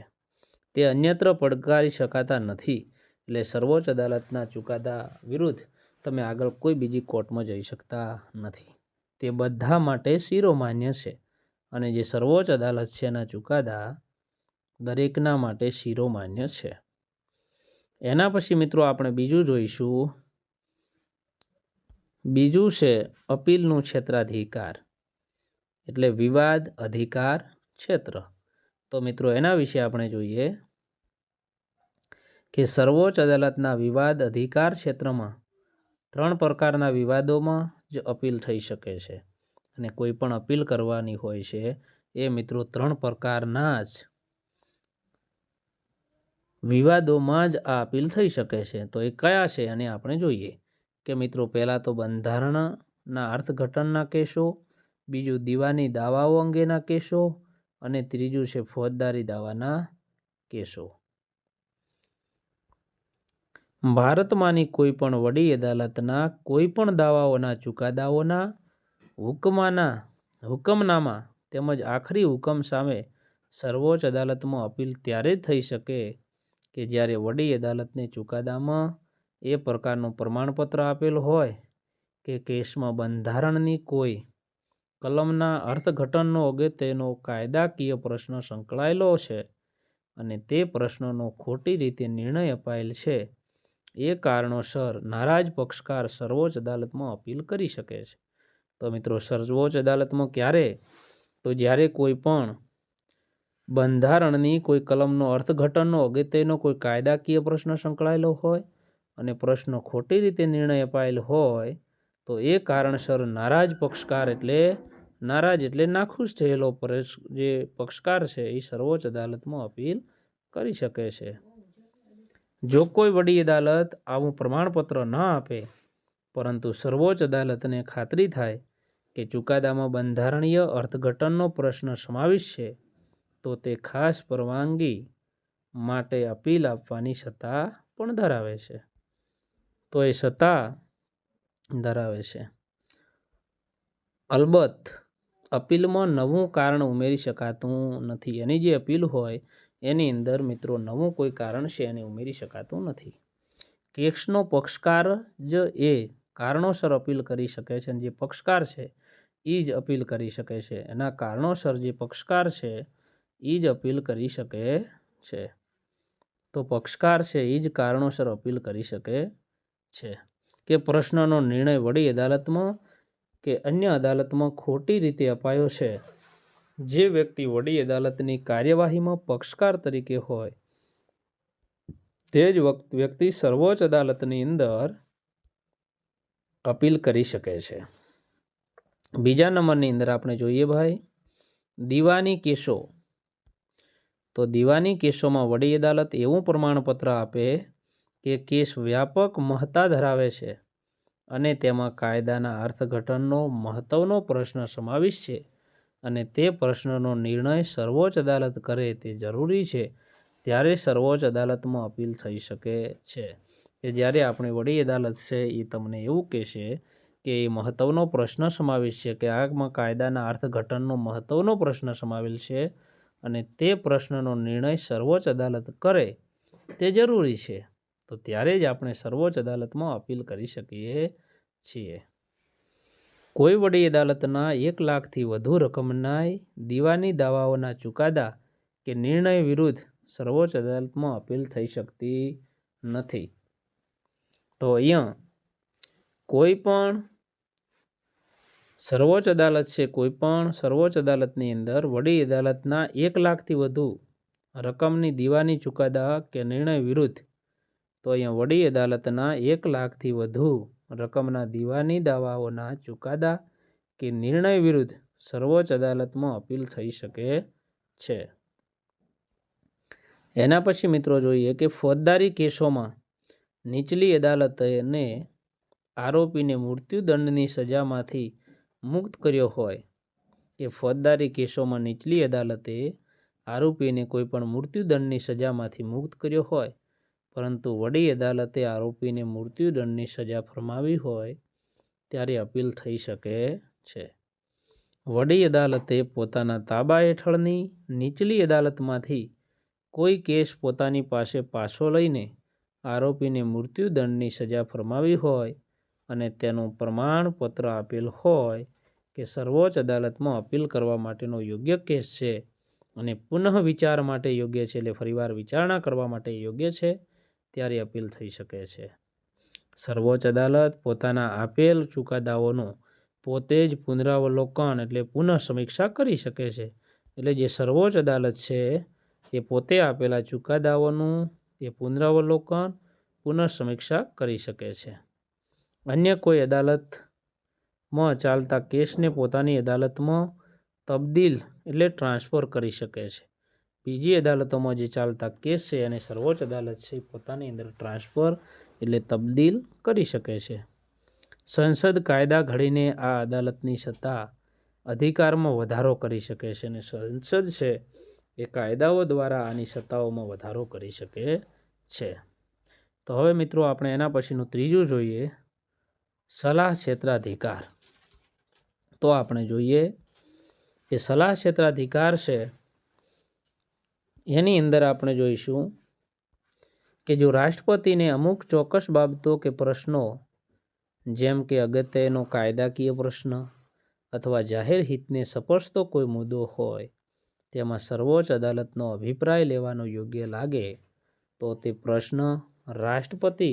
તે અન્યત્ર પડકારી શકાતા નથી. એટલે સર્વોચ્ચ અદાલતના ચુકાદા વિરુદ્ધ તમે આગળ કોઈ બીજી કોર્ટમાં જઈ શકતા નથી. તે બધા માટે શિરોમાન્ય છે અને જે સર્વોચ્ચ અદાલત છે એના ચુકાદા દરેકના માટે શિરોમાન્ય છે. એના પછી મિત્રો આપણે બીજું જોઈશું. બીજું છે અપીલનું ક્ષેત્રાધિકાર એટલે વિવાદ અધિકાર ક્ષેત્ર. તો મિત્રો એના વિશે આપણે જોઈએ કે સર્વોચ્ચ અદાલતના વિવાદ અધિકાર ક્ષેત્રમાં 3 પ્રકારના વિવાદોમાં જ અપીલ થઈ શકે છે અને કોઈ પણ અપીલ કરવાની હોય છે એ મિત્રો 3 પ્રકારના જ વિવાદોમાં જ આ અપીલ થઈ શકે છે. તો એ કયા છે અને આપણે જોઈએ કે મિત્રો પહેલાં તો બંધારણના અર્થઘટનના કેસો, બીજું દીવાની દાવાઓ અંગેના કેસો અને ત્રીજું છે ફોજદારી દાવાના કેસો. ભારતમાંની કોઈ પણ વડી અદાલતના કોઈ પણ દાવાઓના ચુકાદાઓના હુકમનામા તેમજ આખરી હુકમ સામે સર્વોચ્ચ અદાલતમાં અપીલ ત્યારે જ થઈ શકે કે જ્યારે વડી અદાલતને ચુકાદામાં એ પ્રકારનું પ્રમાણપત્ર આપેલ હોય કે કેસમાં બંધારણની કોઈ કલમના અર્થઘટનનો અગત્યનો કાયદાકીય પ્રશ્ન સંકળાયેલો છે અને તે પ્રશ્નનો ખોટી રીતે નિર્ણય અપાયેલ છે. એ કારણોસર નારાજ પક્ષકાર સર્વોચ્ચ અદાલતમાં અપીલ કરી શકે છે. તો મિત્રો સર્વોચ્ચ અદાલતમાં ક્યારે? તો જ્યારે કોઈ પણ બંધારણની કોઈ કલમનો અર્થઘટનનો અગત્યનો કોઈ કાયદાકીય પ્રશ્ન સંકળાયેલો હોય અને પ્રશ્ન ખોટી રીતે નિર્ણય અપાયેલ હોય તો એ કારણસર નારાજ પક્ષકાર એટલે નાખુશ થયેલો જે પક્ષકાર છે એ સર્વોચ્ચ અદાલતમાં અપીલ કરી શકે છે. જો કોઈ વડી અદાલત આવું પ્રમાણપત્ર ન આપે પરંતુ સર્વોચ્ચ અદાલતને ખાતરી થાય કે ચુકાદામાં બંધારણીય અર્થઘટનનો પ્રશ્ન સમાવિષ્ટ છે તો તે ખાસ પરવાનગી માટે અપીલ આપવાની સત્તા પણ ધરાવે છે. તો એ સત્તા ધરાવે છે. અલબત્ત અપીલમાં નવું કારણ ઉમેરી શકાતું નથી. એની જે અપીલ હોય એની અંદર મિત્રો નવું કોઈ કારણ છે એને ઉમેરી શકાતું નથી. કેસનો પક્ષકાર જ એ કારણોસર અપીલ કરી શકે છે અને જે પક્ષકાર છે એ જ અપીલ કરી શકે છે. એના કારણોસર જે પક્ષકાર છે એ જ અપીલ કરી શકે છે. તો પક્ષકાર છે એ જ કારણોસર અપીલ કરી શકે છે કે પ્રશ્નનો નિર્ણય વડી અદાલતમાં કે અન્ય અદાલતમાં ખોટી રીતે અપાયો છે. જે વ્યક્તિ વડી અદાલતની કાર્યવાહીમાં પક્ષકાર તરીકે હોય તે જ વ્યક્તિ સર્વોચ્ચ અદાલતની અંદર અપીલ કરી શકે છે. બીજા નંબરની અંદર આપણે જોઈએ ભાઈ દીવાની કેસો. તો દીવાની કેસોમાં વડી અદાલત એવું પ્રમાણપત્ર આપે કે કેસ વ્યાપક મહત્તા ધરાવે છે અને તેમાં કાયદાના અર્થઘટનનો મહત્ત્વનો પ્રશ્ન સમાવિષ્ટ છે અને તે પ્રશ્નનો નિર્ણય સર્વોચ્ચ અદાલત કરે તે જરૂરી છે, ત્યારે સર્વોચ્ચ અદાલતમાં અપીલ થઈ શકે છે. કે જ્યારે આપણી વડી અદાલત છે એ તમને એવું કહેશે કે એ મહત્ત્વનો પ્રશ્ન સમાવેશ છે કે આમાં કાયદાના અર્થઘટનનો મહત્ત્વનો પ્રશ્ન સમાવેલ છે અને તે પ્રશ્નનો નિર્ણય સર્વોચ્ચ અદાલત કરે તે જરૂરી છે, તો ત્યારે જ આપણે સર્વોચ્ચ અદાલતમાં અપીલ કરી શકીએ છીએ. કોઈ વડી અદાલતના 1 લાખથી વધુ રકમના દીવાની દાવાઓના ચુકાદા કે નિર્ણય વિરુદ્ધ સર્વોચ્ચ અદાલતમાં અપીલ થઈ શકતી નથી. તો અહીંયા કોઈ પણ સર્વોચ્ચ અદાલત છે, કોઈ પણ સર્વોચ્ચ અદાલતની અંદર વડી અદાલતના 1 લાખથી વધુ રકમની દીવાની ચુકાદા કે નિર્ણય વિરુદ્ધ, તો અહીંયા વડી અદાલતના 1 લાખથી વધુ રકમના દીવાની દાવાઓના ચુકાદા કે નિર્ણય વિરુદ્ધ સર્વોચ્ચ અદાલતમાં અપીલ થઈ શકે છે. એના પછી મિત્રો જોઈએ કે ફોજદારી કેસોમાં નીચલી અદાલતને આરોપીને મૃત્યુદંડની સજામાંથી મુક્ત કર્યો હોય કે ફોજદારી કેસોમાં નીચલી અદાલતે આરોપીને કોઈ પણ મૃત્યુદંડની સજામાંથી મુક્ત કર્યો હોય, પરંતુ વડી અદાલતે આરોપીને મૃત્યુદંડની સજા ફરમાવી હોય ત્યારે અપીલ થઈ શકે છે. વડી અદાલતે પોતાના તાબા હેઠળની નીચલી અદાલતમાંથી કોઈ કેસ પોતાની પાસે પાછો લઈને આરોપીને મૃત્યુદંડની સજા ફરમાવી હોય અને તેનું પ્રમાણપત્ર આપેલ હોય કે સર્વોચ્ચ અદાલતમાં અપીલ કરવા માટેનો યોગ્ય કેસ છે અને પુનઃ વિચાર માટે યોગ્ય છે, એટલે ફરીવાર વિચારણા કરવા માટે યોગ્ય છે, ત્યારે અપીલ થઈ શકે છે. સર્વોચ્ચ અદાલત પોતાના આપેલ ચુકાદાઓનું પોતે જ પુનરાવલોકન એટલે પુનઃ સમીક્ષા કરી શકે છે. એટલે જે સર્વોચ્ચ અદાલત છે એ પોતે આપેલા ચુકાદાઓનું એ પુનરાવલોકન પુનઃ સમીક્ષા કરી શકે છે. અન્ય કોઈ અદાલતમાં ચાલતા કેસને પોતાની અદાલતમાં તબદીલ એટલે ટ્રાન્સફર કરી શકે છે. બીજી અદાલતોમાં જે ચાલતા કેસ છે અને સર્વોચ્ચ અદાલત છે પોતાની અંદર ટ્રાન્સફર એટલે તબદીલ કરી શકે છે. સંસદ કાયદા ઘડીને આ અદાલતની સત્તા અધિકારમાં વધારો કરી શકે છે અને સંસદ છે એ કાયદાઓ દ્વારા આની સત્તાઓમાં વધારો કરી શકે છે. તો હવે મિત્રો આપણે એના પછીનું ત્રીજું જોઈએ, સલાહ ક્ષેત્રાધિકાર. તો આપણે જોઈએ કે સલાહ ક્ષેત્રાધિકાર છે એની અંદર આપણે જોઈશું કે જો રાષ્ટ્રપતિને અમુક ચોક્કસ બાબતો કે પ્રશ્નો, જેમ કે અગત્યનો કાયદાકીય પ્રશ્ન અથવા જાહેર હિતને સ્પર્શતો કોઈ મુદ્દો હોય, તેમાં સર્વોચ્ચ અદાલતનો અભિપ્રાય લેવાનો યોગ્ય લાગે, તો તે પ્રશ્ન રાષ્ટ્રપતિ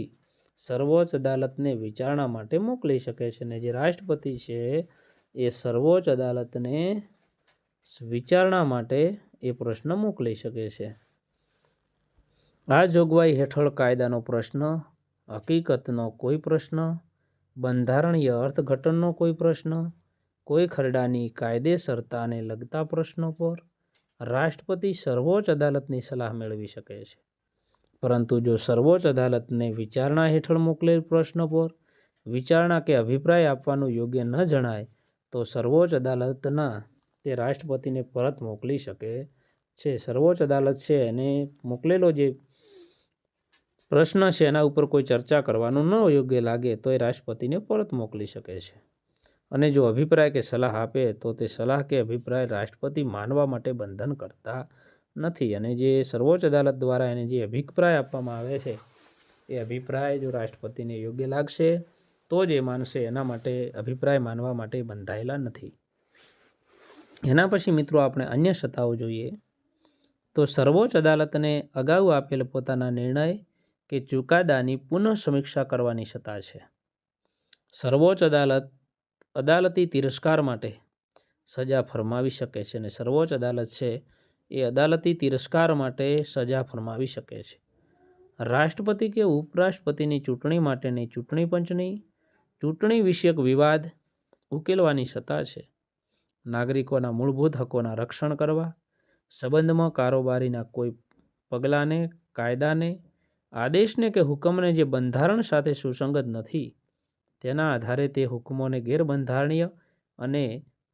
સર્વોચ્ચ અદાલતને વિચારણા માટે મોકલી શકે છે. અને જે રાષ્ટ્રપતિ છે એ સર્વોચ્ચ અદાલતને વિચારણા માટે એ પ્રશ્ન મોકલી શકે છે. આ જોગવાઈ હેઠળ કાયદાનો પ્રશ્ન, હકીકતનો કોઈ પ્રશ્ન, બંધારણીય અર્થઘટનનો કોઈ પ્રશ્ન, કોઈ ખરડાની કાયદેસરતાને લગતા પ્રશ્નો પર રાષ્ટ્રપતિ સર્વોચ્ચ અદાલતની સલાહ મેળવી શકે છે. પરંતુ જો સર્વોચ્ચ અદાલતને વિચારણા હેઠળ મોકલેલ પ્રશ્ન પર વિચારણા કે અભિપ્રાય આપવાનું યોગ્ય ન જણાય, તો સર્વોચ્ચ અદાલતના તે રાષ્ટ્રપતિને પરત મોકલી શકે છે. સર્વોચ્ચ અદાલત છે એને મોકલેલો જે પ્રશ્ન છે એના ઉપર કોઈ ચર્ચા કરવાનું ન યોગ્ય લાગે તો એ રાષ્ટ્રપતિને પરત મોકલી શકે છે. અને જો અભિપ્રાય કે સલાહ આપે તો તે સલાહ કે અભિપ્રાય રાષ્ટ્રપતિ માનવા માટે બંધન કરતા નથી. અને જે સર્વોચ્ચ અદાલત દ્વારા એને જે અભિપ્રાય આપવામાં આવે છે એ અભિપ્રાય જો રાષ્ટ્રપતિને યોગ્ય લાગશે તો જ એ માનશે, એના માટે અભિપ્રાય માનવા માટે બંધાયેલા નથી. એના પછી મિત્રો આપણે અન્ય સત્તાઓ જોઈએ તો સર્વોચ્ચ અદાલતને અગાઉ આપેલ પોતાના નિર્ણય કે ચુકાદાની પુનઃ સમીક્ષા કરવાની સત્તા છે. સર્વોચ્ચ અદાલત અદાલતી તિરસ્કાર માટે સજા ફરમાવી શકે છે અને સર્વોચ્ચ અદાલત છે એ અદાલતી તિરસ્કાર માટે સજા ફરમાવી શકે છે. રાષ્ટ્રપતિ કે ઉપરાષ્ટ્રપતિની ચૂંટણી માટેની ચૂંટણી પંચની ચૂંટણી વિષયક વિવાદ ઉકેલવાની સત્તા છે. નાગરિકોના મૂળભૂત હકોના રક્ષણ કરવા સંબંધમાં કારોબારીના કોઈ પગલાંને, કાયદાને, આદેશને કે હુકમને જે બંધારણ સાથે સુસંગત નથી તેના આધારે તે હુકમોને ગેરબંધારણીય અને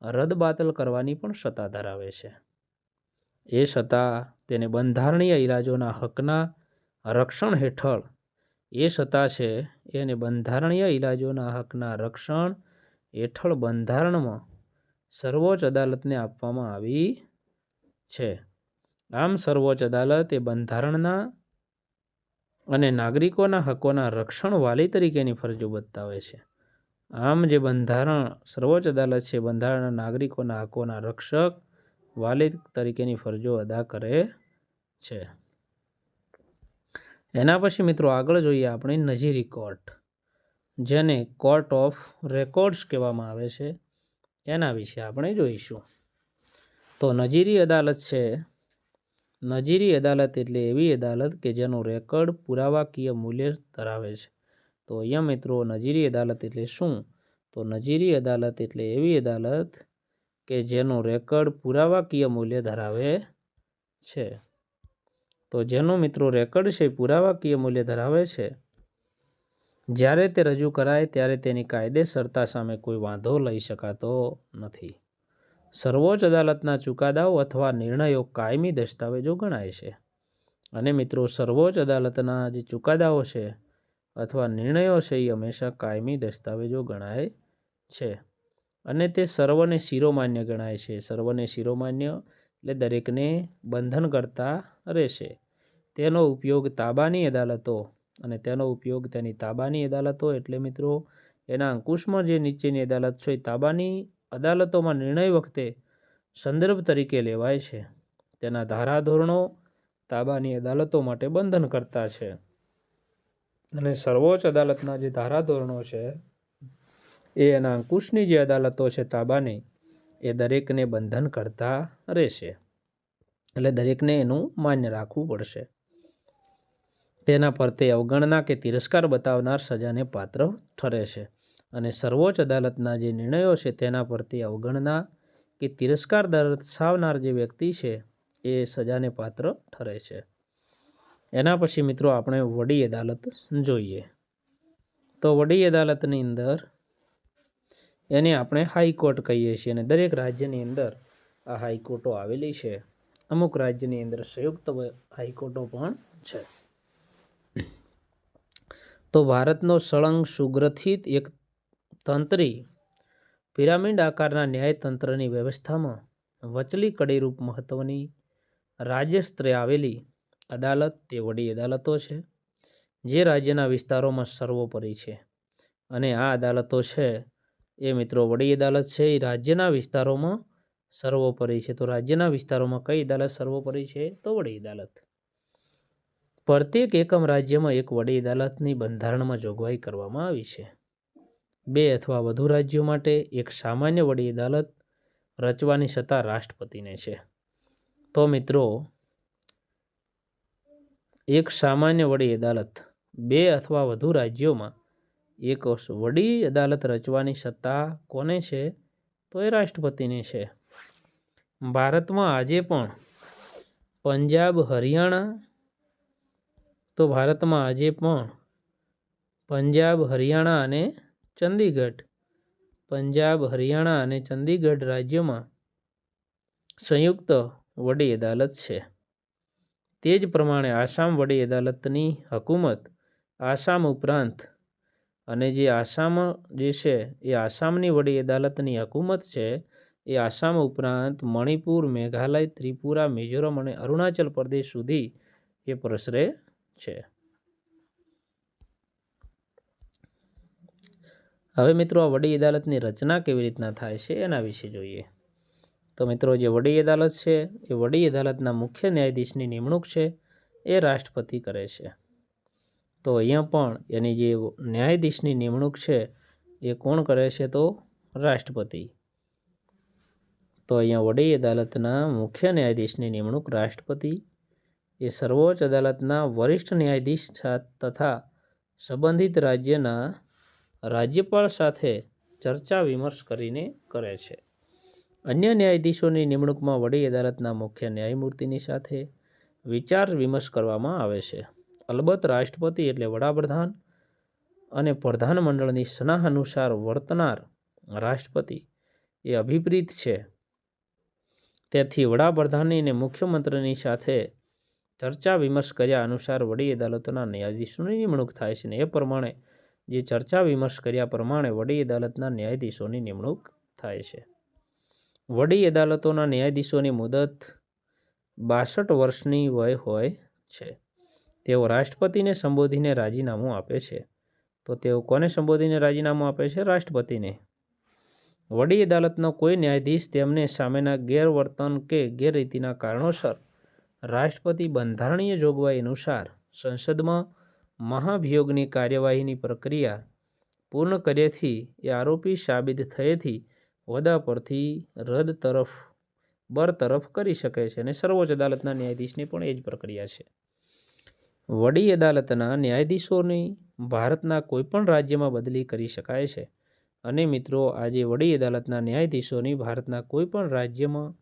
રદબાતલ કરવાની પણ સત્તા ધરાવે છે. એ છતાં તેને બંધારણીય ઇલાજોના હકના રક્ષણ હેઠળ એ સત્તા છે એને બંધારણીય ઇલાજોના હકના રક્ષણ હેઠળ બંધારણમાં સર્વોચ્ચ અદાલતને આપવામાં આવી છે. આમ સર્વોચ્ચ અદાલત એ બંધારણના અને નાગરિકોના હકોના રક્ષણ વાલી તરીકેની ફરજો બતાવે છે. આમ જે બંધારણ સર્વોચ્ચ અદાલત છે બંધારણના નાગરિકોના હકોના રક્ષક વાલી તરીકેની ફરજો અદા કરે છે. એના પછી મિત્રો આગળ જોઈએ આપણે નજીરી કોર્ટ, જેને કોર્ટ ઓફ રેકોર્ડ્સ કહેવામાં આવે છે. એના વિશે આપણે જોઈશું. તો નજીરી અદાલત છે, નજીરી અદાલત એટલે એવી અદાલત કે જેનું રેકોર્ડ પુરાવાકીય મૂલ્ય ધરાવે છે. તો અહીંયા મિત્રો નજીરી અદાલત એટલે શું? તો નજીરી અદાલત એટલે એવી અદાલત કે જેનું રેકોર્ડ પુરાવાકીય મૂલ્ય ધરાવે છે. તો જેનો મિત્રો રેકોર્ડ છે પુરાવાકીય મૂલ્ય ધરાવે છે, જ્યારે તે રજૂ કરાય ત્યારે તેની કાયદેસરતા સામે કોઈ વાંધો લઈ શકાતો નથી. સર્વોચ્ચ અદાલતના ચુકાદાઓ અથવા નિર્ણયો કાયમી દસ્તાવેજો ગણાય છે. અને મિત્રો સર્વોચ્ચ અદાલતના જે ચુકાદાઓ છે અથવા નિર્ણયો છે એ હંમેશા કાયમી દસ્તાવેજો ગણાય છે. અને તે સર્વને શિરોમાન્ય ગણાય છે. સર્વને શિરોમાન્ય એટલે દરેકને બંધન કરતા રહેશે. તેનો ઉપયોગ તાબાની અદાલતો અને તેનો ઉપયોગ તેની તાબાની અદાલતો એટલે મિત્રો એના અંકુશમાં જે નીચેની અદાલત છે એ તાબાની અદાલતોમાં નિર્ણય વખતે સંદર્ભ તરીકે લેવાય છે. તેના ધારાધોરણો તાબાની અદાલતો માટે બંધન કરતા છે. અને સર્વોચ્ચ અદાલતના જે ધારાધોરણો છે એ એના અંકુશની જે અદાલતો છે તાબાની, એ દરેકને બંધન કરતા રહેશે. એટલે દરેકને એનું માન્ય રાખવું પડશે. તેના પર તે અવગણના કે તિરસ્કાર બતાવનાર સજાને પાત્ર ઠરે છે. અને સર્વોચ્ચ અદાલતના જે નિર્ણયો છે તેના પરથી અવગણના કે તિરસ્કાર દર્શાવનાર જે વ્યક્તિ છે એ સજાને પાત્ર ઠરે છે. એના પછી મિત્રો આપણે વડી અદાલત જોઈએ. તો વડી અદાલતની અંદર એને આપણે હાઈકોર્ટ કહીએ છીએ. અને દરેક રાજ્યની અંદર આ હાઈકોર્ટો આવેલી છે. અમુક રાજ્યની અંદર સંયુક્ત હાઈકોર્ટો પણ છે. તો ભારતનો સળંગ સુગ્રથિત એક તંત્રી પિરામિડ આકારના ન્યાયતંત્રની વ્યવસ્થામાં વચલી કડીરૂપ મહત્વની રાજ્ય સ્તરે આવેલી અદાલત તે વડી અદાલતો છે, જે રાજ્યના વિસ્તારોમાં સર્વોપરી છે. અને આ અદાલતો છે એ મિત્રો વડી અદાલત છે એ રાજ્યના વિસ્તારોમાં સર્વોપરી છે. તો રાજ્યના વિસ્તારોમાં કઈ અદાલત સર્વોપરી છે? તો વડી અદાલત. પ્રત્યેક એકમ રાજ્યમાં એક વડી અદાલતની બંધારણમાં જોગવાઈ કરવામાં આવી છે. 2 અથવા વધુ રાજ્યો માટે એક સામાન્ય વડી અદાલત રચવાની સત્તા રાષ્ટ્રપતિને છે. તો મિત્રો એક સામાન્ય વડી અદાલત 2 અથવા વધુ રાજ્યોમાં એક વડી અદાલત રચવાની સત્તા કોને છે? તો એ રાષ્ટ્રપતિને છે. ભારતમાં આજે પણ પંજાબ, હરિયાણા અને ચંદીગઢ રાજ્યોમાં સંયુક્ત વડી અદાલત છે. તે જ પ્રમાણે આસામ વડી અદાલતની હકુમત આસામ ઉપરાંત, અને જે આસામ જે છે એ આસામની વડી અદાલતની હકુમત છે એ આસામ ઉપરાંત મણિપુર, મેઘાલય, ત્રિપુરા, મિઝોરમ અને અરુણાચલ પ્રદેશ સુધી એ પ્રસરે છે. હવે મિત્રો આ વડી અદાલતની રચના કેવી રીતના થાય છે એના વિશે જોઈએ. તો મિત્રો જે વડી અદાલત છે એ વડી અદાલતના મુખ્ય ન્યાયાધીશની નિમણૂક છે એ રાષ્ટ્રપતિ કરે છે. તો અહીંયા પણ એની જે ન્યાયાધીશની નિમણૂક છે એ કોણ કરે છે? તો રાષ્ટ્રપતિ. તો અહીંયા વડી અદાલતના મુખ્ય ન્યાયાધીશની નિમણૂક રાષ્ટ્રપતિ એ સર્વોચ્ચ અદાલતના વરિષ્ઠ ન્યાયાધીશ તથા સંબંધિત રાજ્યના રાજ્યપાલ સાથે ચર્ચા વિમર્શ કરીને કરે છે. અન્ય ન્યાયાધીશોની નિમણૂકમાં વડી અદાલતના મુખ્ય ન્યાયમૂર્તિની સાથે વિચાર વિમર્શ કરવામાં આવે છે. અલબત્ત રાષ્ટ્રપતિ એટલે વડાપ્રધાન અને પ્રધાનમંડળની સલાહ અનુસાર વર્તનાર રાષ્ટ્રપતિ એ અભિપ્રીત છે, તેથી વડાપ્રધાનની અને મુખ્યમંત્રીની સાથે ચર્ચા વિમર્શ કર્યા અનુસાર વડી અદાલતોના ન્યાયાધીશોની નિમણૂક થાય છે. ને એ પ્રમાણે જે ચર્ચા વિમર્શ કર્યા પ્રમાણે વડી અદાલતના ન્યાયાધીશોની નિમણૂક થાય છે. વડી અદાલતોના ન્યાયાધીશોની મુદત 62 વર્ષની વય હોય છે. તેઓ રાષ્ટ્રપતિને સંબોધીને રાજીનામું આપે છે. તો તેઓ કોને સંબોધીને રાજીનામું આપે છે? રાષ્ટ્રપતિને. વડી અદાલતનો કોઈ ન્યાયાધીશ તેમને સામેના ગેરવર્તન કે ગેરરીતિના કારણોસર રાષ્ટ્રપતિ બંધારણીય જોગવાઈ અનુસાર સંસદમાં મહાભિયોગની કાર્યવાહીની પ્રક્રિયા પૂર્ણ કર્યેથી એ આરોપી સાબિત થયેથી હોદ્દા પરથી બરતરફ કરી શકે છે. અને સર્વોચ્ચ અદાલતના ન્યાયાધીશની પણ એ જ પ્રક્રિયા છે. વડી અદાલતના ન્યાયાધીશોની ભારતના કોઈપણ રાજ્યમાં બદલી કરી શકાય છે. અને મિત્રો, આજે વડી અદાલતના ન્યાયાધીશોની ભારતના કોઈપણ રાજ્યમાં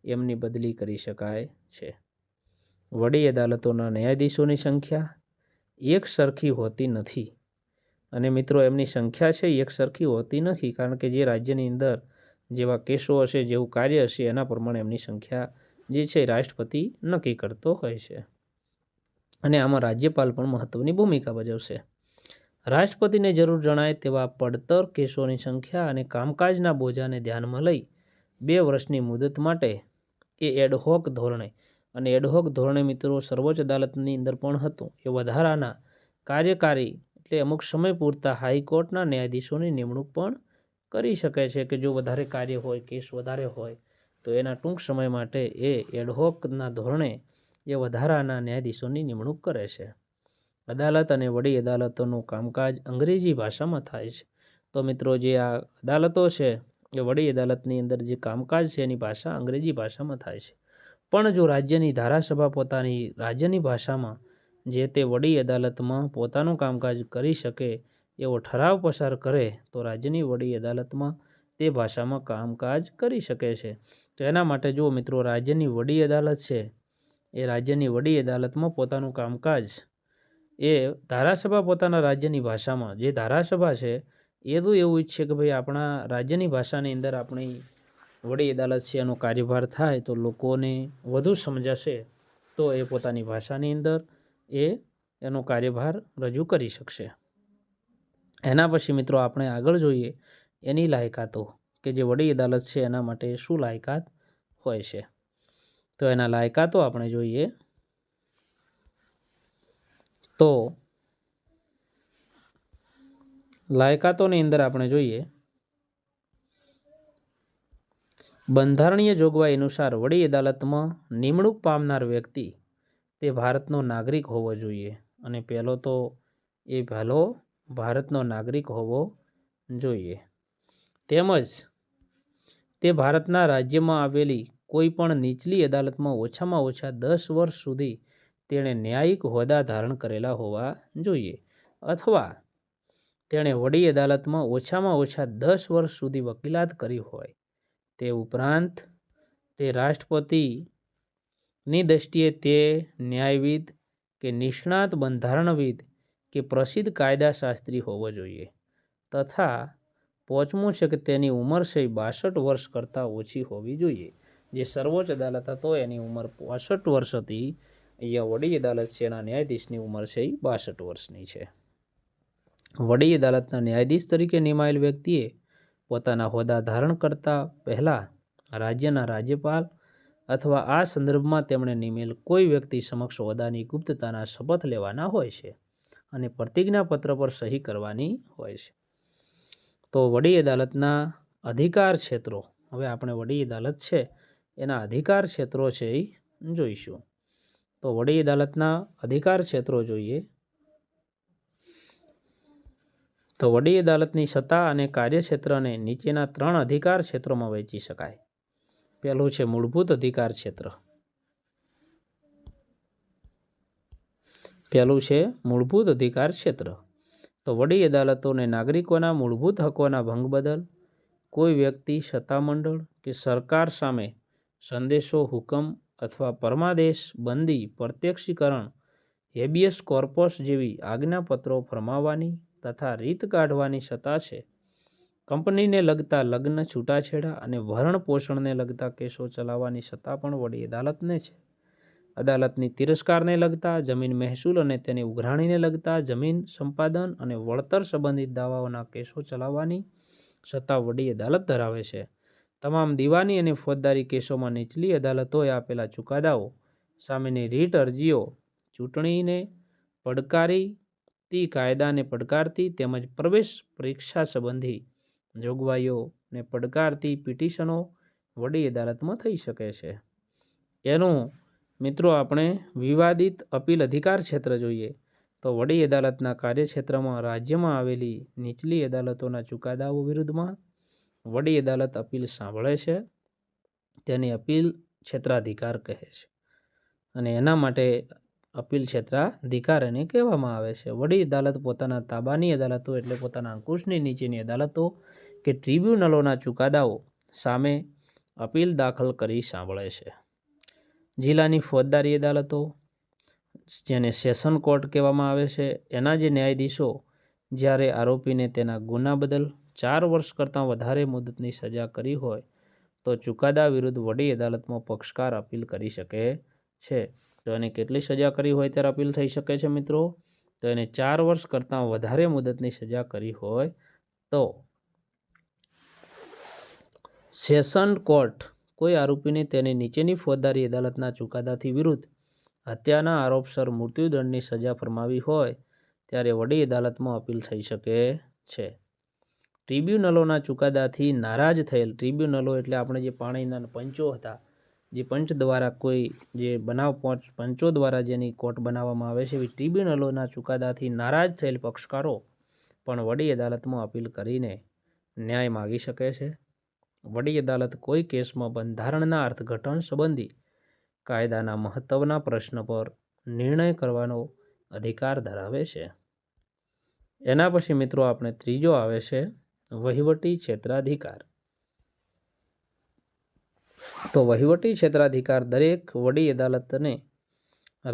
એમની બદલી કરી શકાય છે. વડી અદાલતોના ન્યાયાધીશોની સંખ્યા એક સરખી હોતી નથી. અને મિત્રો, એમની સંખ્યા છે એક સરખી હોતી નથી, કારણ કે જે રાજ્યની અંદર જેવા કેસો હશે, જેવું કાર્ય હશે, એના પ્રમાણે એમની સંખ્યા જે છે રાષ્ટ્રપતિ નક્કી કરતો હોય છે. અને આમાં રાજ્યપાલ પણ મહત્વની ભૂમિકા ભજવશે. રાષ્ટ્રપતિને જરૂર જણાય તેવા પડતર કેસોની સંખ્યા અને કામકાજના બોજાને ધ્યાનમાં લઈ 2 વર્ષની મુદત માટે એ એડહોક ધોરણે, અને એડહોક ધોરણે મિત્રો સર્વોચ્ચ અદાલતની અંદર પણ હતું, એ વધારાના કાર્યકારી એટલે અમુક સમય પૂરતા હાઈકોર્ટના ન્યાયાધીશોની નિમણૂક પણ કરી શકે છે કે જો વધારે કાર્ય હોય, કેસ વધારે હોય, તો એના ટૂંક સમય માટે એ એડહોકના ધોરણે એ વધારાના ન્યાયાધીશોની નિમણૂક કરે છે. અદાલત અને વડી અદાલતોનું કામકાજ અંગ્રેજી ભાષામાં થાય છે. તો મિત્રો, જે આ અદાલતો છે એ વડી અદાલતની અંદર જે કામકાજ છે એની ભાષા અંગ્રેજી ભાષામાં થાય છે. પણ જો રાજ્યની ધારાસભા પોતાની રાજ્યની ભાષામાં જે તે વડી અદાલતમાં પોતાનું કામકાજ કરી શકે એવો ઠરાવ પસાર કરે તો રાજ્યની વડી અદાલતમાં તે ભાષામાં કામકાજ કરી શકે છે. તો એના માટે જો મિત્રો, રાજ્યની વડી અદાલત છે એ રાજ્યની વડી અદાલતમાં પોતાનું કામકાજ એ ધારાસભા પોતાના રાજ્યની ભાષામાં, જે ધારાસભા છે એ તો એવું ઈચ્છે કે ભાઈ આપણા રાજ્યની ભાષાની અંદર આપણી વડી અદાલત છે એનો કાર્યભાર થાય તો લોકોને વધુ સમજાશે, તો એ પોતાની ભાષાની અંદર એનો કાર્યભાર રજૂ કરી શકશે. એના પછી મિત્રો આપણે આગળ જોઈએ એની લાયકાતો, કે જે વડી અદાલત છે એના માટે શું લાયકાત હોય છે. તો એના લાયકાતો આપણે જોઈએ તો લાયકાતોની અંદર આપણે જોઈએ બંધારણીય જોગવાઈ અનુસાર વડી અદાલતમાં નિમણૂક પામનાર વ્યક્તિ તે ભારતનો નાગરિક હોવો જોઈએ. અને પહેલો ભારતનો નાગરિક હોવો જોઈએ. તેમજ તે ભારતના રાજ્યમાં આવેલી કોઈ પણ નીચલી અદાલતમાં ઓછામાં ઓછા 10 વર્ષ સુધી તેણે ન્યાયિક હોદ્દા ધારણ કરેલા હોવા જોઈએ, અથવા તેણે વડી અદાલતમાં ઓછામાં ઓછા 10 વર્ષ સુધી વકીલાત કરી હોય. તે ઉપરાંત તે રાષ્ટ્રપતિની દ્રષ્ટિએ તે ન્યાયવિદ કે નિષ્ણાત બંધારણવિદ કે પ્રસિદ્ધ કાયદાશાસ્ત્રી હોવો જોઈએ. તથા 5મું છે કે તેની ઉંમર છે 62 વર્ષ કરતાં ઓછી હોવી જોઈએ. જે સર્વોચ્ચ અદાલત હતો એની ઉંમર 65 વર્ષ હતી. અહીંયા વડી અદાલત છે એના ન્યાયાધીશની ઉંમર છે 62 વર્ષની છે. વડી અદાલતના ન્યાયાધીશ તરીકે નિમાયેલ વ્યક્તિએ પોતાના હોદ્દા ધારણ કરતા પહેલાં રાજ્યના રાજ્યપાલ અથવા આ સંદર્ભમાં તેમણે નિમેલ કોઈ વ્યક્તિ સમક્ષ હોદ્દાની ગુપ્તતાના શપથ લેવાના હોય છે અને પ્રતિજ્ઞાપત્ર પર સહી કરવાની હોય છે. તો વડી અદાલતના અધિકાર ક્ષેત્રો, હવે આપણે વડી અદાલત છે એના અધિકાર ક્ષેત્રો છે એ જોઈશું. તો વડી અદાલતના અધિકાર ક્ષેત્રો જોઈએ તો વડી અદાલતની સત્તા અને કાર્યક્ષેત્રને નીચેના 3 અધિકાર ક્ષેત્રોમાં વહેંચી શકાય. પહેલું છે મૂળભૂત અધિકાર ક્ષેત્ર. તો વડી અદાલતોને નાગરિકોના મૂળભૂત હકોના ભંગ બદલ કોઈ વ્યક્તિ, સત્તામંડળ કે સરકાર સામે સંદેશો, હુકમ અથવા પરમાદેશ, બંદી, પ્રત્યક્ષીકરણ, હેબિયસ કોર્પસ જેવી આજ્ઞાપત્રો ફરમાવવાની તથા રીત કાઢવાની સત્તા છે. કંપનીને લગતા લગ્ન, છૂટાછેડા અને ભરણ પોષણને લગતા કેસો ચલાવવાની સત્તા પણ વડી અદાલતને છે. અદાલતની તિરસ્કારને લગતા, જમીન મહેસૂલ અને તેની ઉઘરાણીને લગતા, જમીન સંપાદન અને વળતર સંબંધિત દાવાઓના કેસો ચલાવવાની સત્તા વડી અદાલત ધરાવે છે. તમામ દીવાની અને ફોજદારી કેસોમાં નીચલી અદાલતોએ આપેલા ચુકાદાઓ સામેની રીટ અરજીઓ ચૂંટણીને પડકારતી, કાયદાને પડકારતી તેમજ પ્રવેશ પરીક્ષા સંબંધી જોગવાઈઓને પડકારતી પિટિશનો વડી અદાલતમાં થઈ શકે છે. એનું મિત્રો આપણે વિવાદિત અપીલ અધિકાર ક્ષેત્ર જોઈએ તો વડી અદાલતના કાર્યક્ષેત્રમાં રાજ્યમાં આવેલી નીચલી અદાલતોના ચુકાદાઓ વિરુદ્ધમાં વડી અદાલત અપીલ સાંભળે છે. તેને અપીલ ક્ષેત્રાધિકાર કહે છે અને એના માટે અપીલ ક્ષેત્રાધિકાર એને કહેવામાં આવે છે. વડી અદાલત પોતાના તાબાની અદાલતો એટલે પોતાના અંકુશની નીચેની અદાલતો કે ટ્રિબ્યુનલોના ચુકાદાઓ સામે અપીલ દાખલ કરી સાંભળે છે. જિલ્લાની ફોજદારી અદાલતો જેને સેશન કોર્ટ કહેવામાં આવે છે, એના જે ન્યાયાધીશો જ્યારે આરોપીને તેના ગુના બદલ 4 વર્ષ કરતાં વધારે મુદતની સજા કરી હોય તો ચુકાદા વિરુદ્ધ વડી અદાલતમાં પક્ષકાર અપીલ કરી શકે છે. તો એને કેટલી સજા કરી હોય ત્યારે અપીલ થઈ શકે છે મિત્રો? તો એને 4 વર્ષ કરતાં વધારે મુદતની સજા કરી હોય તો સેશન કોર્ટ કોઈ આરોપીને તેની નીચેની ફોજદારી અદાલતના ચુકાદાથી વિરુદ્ધ હત્યાના આરોપસર મૃત્યુદંડની સજા ફરમાવી હોય ત્યારે વડી અદાલતમાં અપીલ થઈ શકે છે. ટ્રિબ્યુનલોના ચુકાદાથી નારાજ થયેલ, ટ્રિબ્યુનલો એટલે આપણે જે પાણીના પંચો હતા, જે પંચ દ્વારા કોઈ જે બનાવ પંચો દ્વારા જેની કોર્ટ બનાવવામાં આવે છે, એવી ટ્રિબ્યુનલોના ચુકાદાથી નારાજ થયેલ પક્ષકારો પણ વડી અદાલતમાં અપીલ કરીને ન્યાય માગી શકે છે. વડી અદાલત કોઈ કેસમાં બંધારણના અર્થઘટન સંબંધી કાયદાના મહત્વના પ્રશ્ન પર નિર્ણય કરવાનો અધિકાર ધરાવે છે. એના પછી મિત્રો આપણે ત્રીજો આવે છે વહીવટી ક્ષેત્રાધિકાર. તો વહીવટી ક્ષેત્રાધિકાર દરેક વડી અદાલતને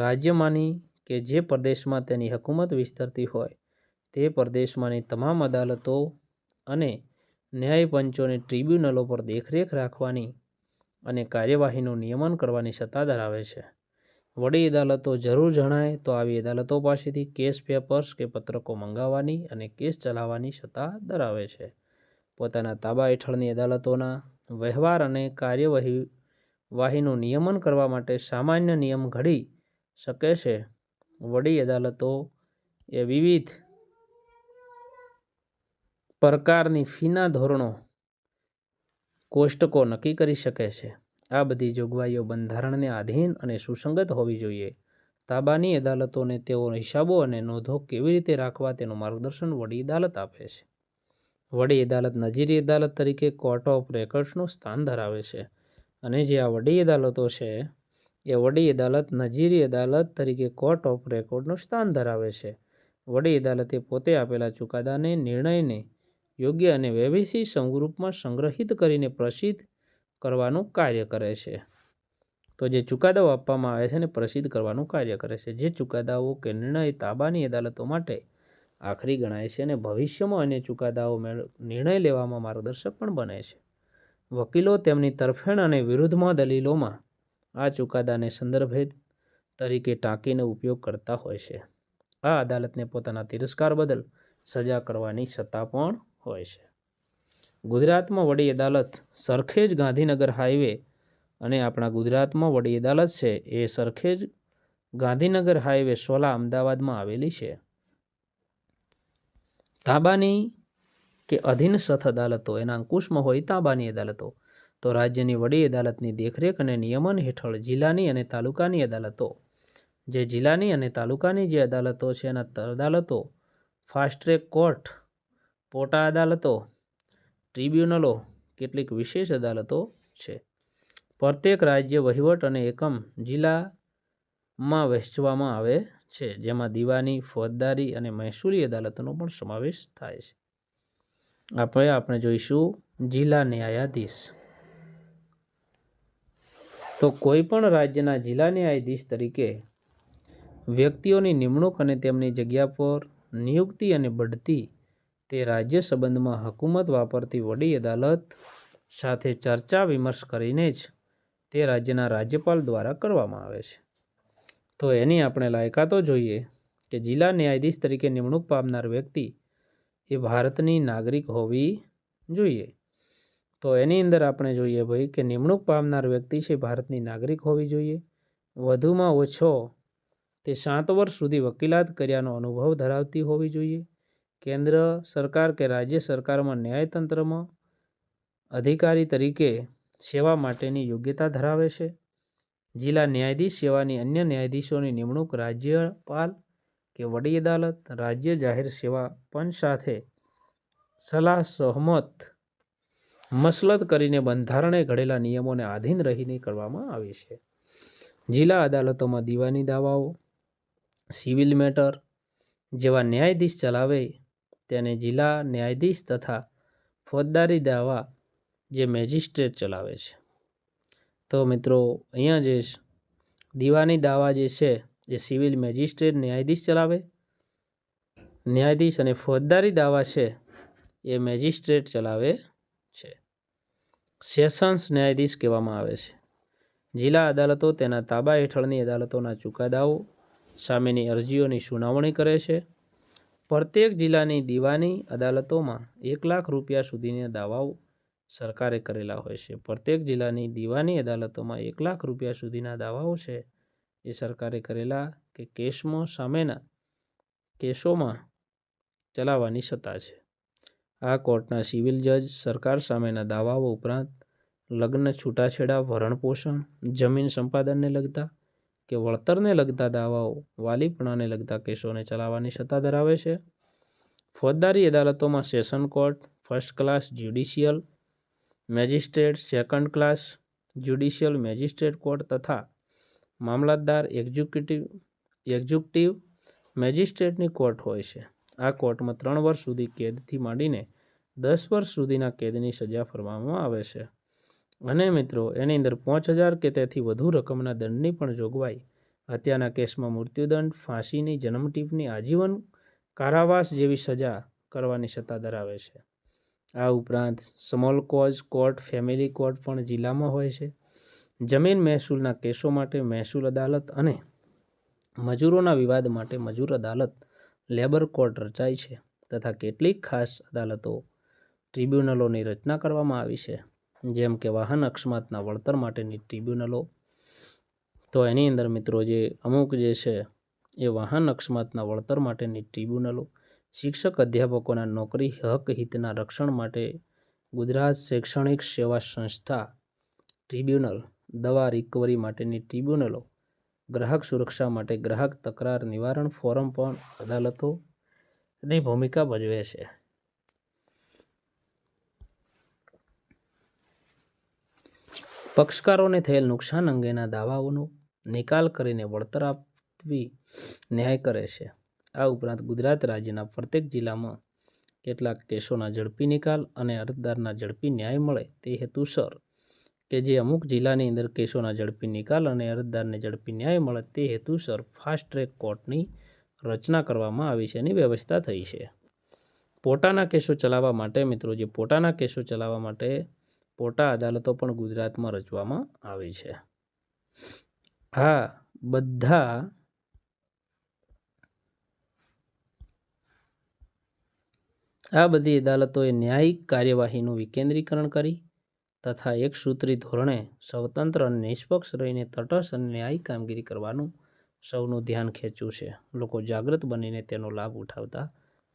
રાજ્યમાંની કે જે પ્રદેશમાં તેની હકૂમત વિસ્તરતી હોય તે પ્રદેશમાંની તમામ અદાલતો અને ન્યાય પંચોને ટ્રિબ્યુનલો પર દેખરેખ રાખવાની અને કાર્યવાહીનું નિયમન કરવાની સત્તા ધરાવે છે. વડી અદાલતો જરૂર જણાય તો આવી અદાલતો પાસેથી કેસ પેપર્સ કે પત્રકો મંગાવવાની અને કેસ ચલાવવાની સત્તા ધરાવે છે. પોતાના તાબા હેઠળની અદાલતોના વ્યવહાર અને કાર્યવાહીનું નિયમન કરવા માટે સામાન્ય નિયમ ઘડી શકે છે. વડી અદાલતો એ વિવિધ પ્રકારની ફીના ધોરણો, કોષ્ટકો નક્કી કરી શકે છે. આ બધી જોગવાઈઓ બંધારણને આધીન અને સુસંગત હોવી જોઈએ. તાબાની અદાલતોને તેઓ હિસાબો અને નોંધો કેવી રીતે રાખવા તેનું માર્ગદર્શન વડી અદાલત આપે છે. વડી અદાલત નજીરી અદાલત તરીકે કોર્ટ ઓફ રેકોર્ડ્સનું સ્થાન ધરાવે છે અને જે આ વડી અદાલતો છે એ વડી અદાલત નજીરી અદાલત તરીકે કોર્ટ ઓફ રેકોર્ડનું સ્થાન ધરાવે છે. વડી અદાલતે પોતે આપેલા ચુકાદાને, નિર્ણયને યોગ્ય અને વ્યવસ્થિત સ્વરૂપમાં સંગ્રહિત કરીને પ્રસિદ્ધ કરવાનું કાર્ય કરે છે. તો જે ચુકાદાઓ આપવામાં આવે છે એને પ્રસિદ્ધ કરવાનું કાર્ય કરે છે. જે ચુકાદાઓ કે નિર્ણય તાબાની અદાલતો માટે આખરી ગણાય છે અને ભવિષ્યમાં અન્ય ચુકાદાઓ નિર્ણય લેવામાં માર્ગદર્શક પણ બને છે. વકીલો તેમની તરફેણ અને વિરુદ્ધમાં દલીલોમાં આ ચુકાદાને સંદર્ભે તરીકે ટાંકીને ઉપયોગ કરતા હોય છે. આ અદાલતને પોતાના તિરસ્કાર બદલ સજા કરવાની સત્તા પણ હોય છે. ગુજરાતમાં વડી અદાલત સરખેજ ગાંધીનગર હાઈવે અને આપણા ગુજરાતમાં વડી અદાલત છે એ સરખેજ ગાંધીનગર હાઈવે સોલા અમદાવાદમાં આવેલી છે. તાબાની કે અધીનસ્થ અદાલતો એના અંકુશમાં હોય તાબાની અદાલતો તો રાજ્યની વડી અદાલતની દેખરેખ અને નિયમન હેઠળ જિલ્લાની અને તાલુકાની અદાલતો, જે જિલ્લાની અને તાલુકાની જે અદાલતો છે એના અદાલતો, ફાસ્ટ ટ્રેક કોર્ટ, પોટા અદાલતો, ટ્રિબ્યુનલો, કેટલીક વિશેષ અદાલતો છે. પ્રત્યેક રાજ્ય વહીવટ અને એકમ જિલ્લામાં વહેંચવામાં આવે છે, જેમાં દીવાની, ફોજદારી અને મહેસૂલી અદાલતોનો પણ સમાવેશ થાય છે. આપણે જોઈશું જિલ્લા ન્યાયાધીશ. તો કોઈ પણ રાજ્યના જિલ્લા ન્યાયાધીશ તરીકે વ્યક્તિઓની નિમણૂક અને તેમની જગ્યા પર નિયુક્તિ અને બઢતી તે રાજ્ય સંબંધમાં હકૂમત વાપરતી વડી અદાલત સાથે ચર્ચા વિમર્શ કરીને જ તે રાજ્યના રાજ્યપાલ દ્વારા કરવામાં આવે છે. તો એની આપણે લાયકાતો જોઈએ કે જિલ્લા ન્યાયાધીશ તરીકે નિમણૂક પામનાર વ્યક્તિ એ ભારતની નાગરિક હોવી જોઈએ. તો એની અંદર આપણે જોઈએ ભાઈ કે નિમણૂક પામનાર વ્યક્તિ છે ભારતની નાગરિક હોવી જોઈએ. વધુમાં ઓછો તે 7 વર્ષ સુધી વકીલાત કર્યાનો અનુભવ ધરાવતી હોવી જોઈએ. કેન્દ્ર સરકાર કે રાજ્ય સરકારમાં ન્યાયતંત્રમાં અધિકારી તરીકે સેવા માટેની યોગ્યતા ધરાવે છે. જિલ્લા ન્યાયાધીશ સેવાની અન્ય ન્યાયાધીશોની નિમણૂક રાજ્યપાલ કે વડી અદાલત, રાજ્ય જાહેર સેવા પંચ સાથે સલાહ સહમત મસલત કરીને બંધારણે ઘડેલા નિયમોને આધીન રહીને કરવામાં આવે છે. જિલ્લા અદાલતોમાં દીવાની દાવાઓ, સિવિલ મેટર જેવા ન્યાયાધીશ ચલાવે તેને જિલ્લા ન્યાયાધીશ તથા ફોજદારી દાવા જે મેજિસ્ટ્રેટ ચલાવે છે. તો મિત્રો અહીંયા જે દીવાની દાવા જે છે એ સિવિલ મેજિસ્ટ્રેટ ન્યાયાધીશ ચલાવે, ન્યાયાધીશ અને ફોજદારી દાવા છે એ મેજિસ્ટ્રેટ ચલાવે છે. સેશન્સ ન્યાયાધીશ કહેવામાં આવે છે. જિલ્લા અદાલતો તેના તાબા હેઠળની અદાલતોના ચુકાદાઓ સામેની અરજીઓની સુનાવણી કરે છે. પ્રત્યેક જિલ્લાની દીવાની અદાલતોમાં 1 લાખ રૂપિયા સુધીના દાવાઓ સરકારે કરેલા હોય છે. પ્રત્યેક જિલ્લાની દીવાની અદાલતોમાં 1 લાખ રૂપિયા સુધીના દાવાઓ છે એ સરકારે કરેલા કે કેસમાં સામેના કેસોમાં ચલાવવાની સત્તા છે. આ કોર્ટના સિવિલ જજ સરકાર સામેના દાવાઓ ઉપરાંત લગ્ન, છૂટાછેડા, ભરણપોષણ, જમીન સંપાદનને લગતા કે વળતરને લગતા દાવાઓ, વાલીપણાને લગતા કેસોને ચલાવવાની સત્તા ધરાવે છે. ફોજદારી અદાલતોમાં session court, first class judicial magistrate, second class judicial magistrate court તથા મામલતદાર એક્ઝિક્યુટિવ મેજિસ્ટ્રેટની કોર્ટ હોય છે. આ કોર્ટમાં 3 વર્ષ સુધી કેદથી માંડીને 10 વર્ષ સુધીના કેદની સજા ફરમાવવામાં આવે છે. અને મિત્રો એની અંદર 5,000 કે તેથી વધુ રકમના દંડની પણ જોગવાઈ હત્યાના કેસમાં મૃત્યુદંડ, ફાંસીની, જન્મટીપની, આજીવન કારાવાસ જેવી સજા કરવાની સત્તા ધરાવે છે. આ ઉપરાંત small cause court, family court પણ જિલ્લામાં હોય છે. જમીન મહેસૂલના કેસો માટે મહેસૂલ અદાલત અને મજૂરોના વિવાદ માટે મજૂર અદાલત લેબર કોર્ટ રચાય છે તથા કેટલીક ખાસ અદાલતો ટ્રિબ્યુનલોની રચના કરવામાં આવી છે, જેમ કે વાહન અકસ્માતના વળતર માટેની ટ્રિબ્યુનલો. તો એની અંદર મિત્રો જે અમુક જે છે એ વાહન અકસ્માતના વળતર માટેની ટ્રિબ્યુનલો, શિક્ષક અધ્યાપકોના નોકરી હક હિતના રક્ષણ માટે ગુજરાત શૈક્ષણિક સેવા સંસ્થા ટ્રિબ્યુનલ, દવા રિકવરી માટેની ટ્રિબ્યુનલો, ગ્રાહક સુરક્ષા માટે ગ્રાહક તકરાર નિવારણ ફોરમ પણ અદાલતોની ભૂમિકા ભજવે છે. પક્ષકારોને થયેલ નુકસાન અંગેના દાવાઓનો નિકાલ કરીને વળતર આપવી ન્યાય કરે છે. આ ઉપરાંત ગુજરાત રાજ્યના પ્રત્યેક જિલ્લામાં કેટલાક કેસોના ઝડપી નિકાલ અને અરજદારના ઝડપી ન્યાય મળે તે હેતુસર કે જે અમુક જિલ્લાની અંદર કેસોના ઝડપી નિકાલ અને અરજદારને ઝડપી ન્યાય મળે તે હેતુસર ફાસ્ટ ટ્રેક કોર્ટની રચના કરવામાં આવી છે, એની વ્યવસ્થા થઈ છે. પોટાના કેસો ચલાવવા માટે મિત્રો જે પોટાના કેસો ચલાવવા માટે પોટા અદાલતો પણ ગુજરાતમાં રચવામાં આવી છે. આ બધી અદાલતોએ ન્યાયિક કાર્યવાહીનું વિકેન્દ્રીકરણ કરી તથા એક સૂત્રી ધોરણે સ્વતંત્ર અને નિષ્પક્ષ રહીને તટસ્થ અને ન્યાયિક કામગીરી કરવાનું સૌનું ધ્યાન ખેંચ્યું છે. લોકો જાગૃત બનીને તેનો લાભ ઉઠાવતા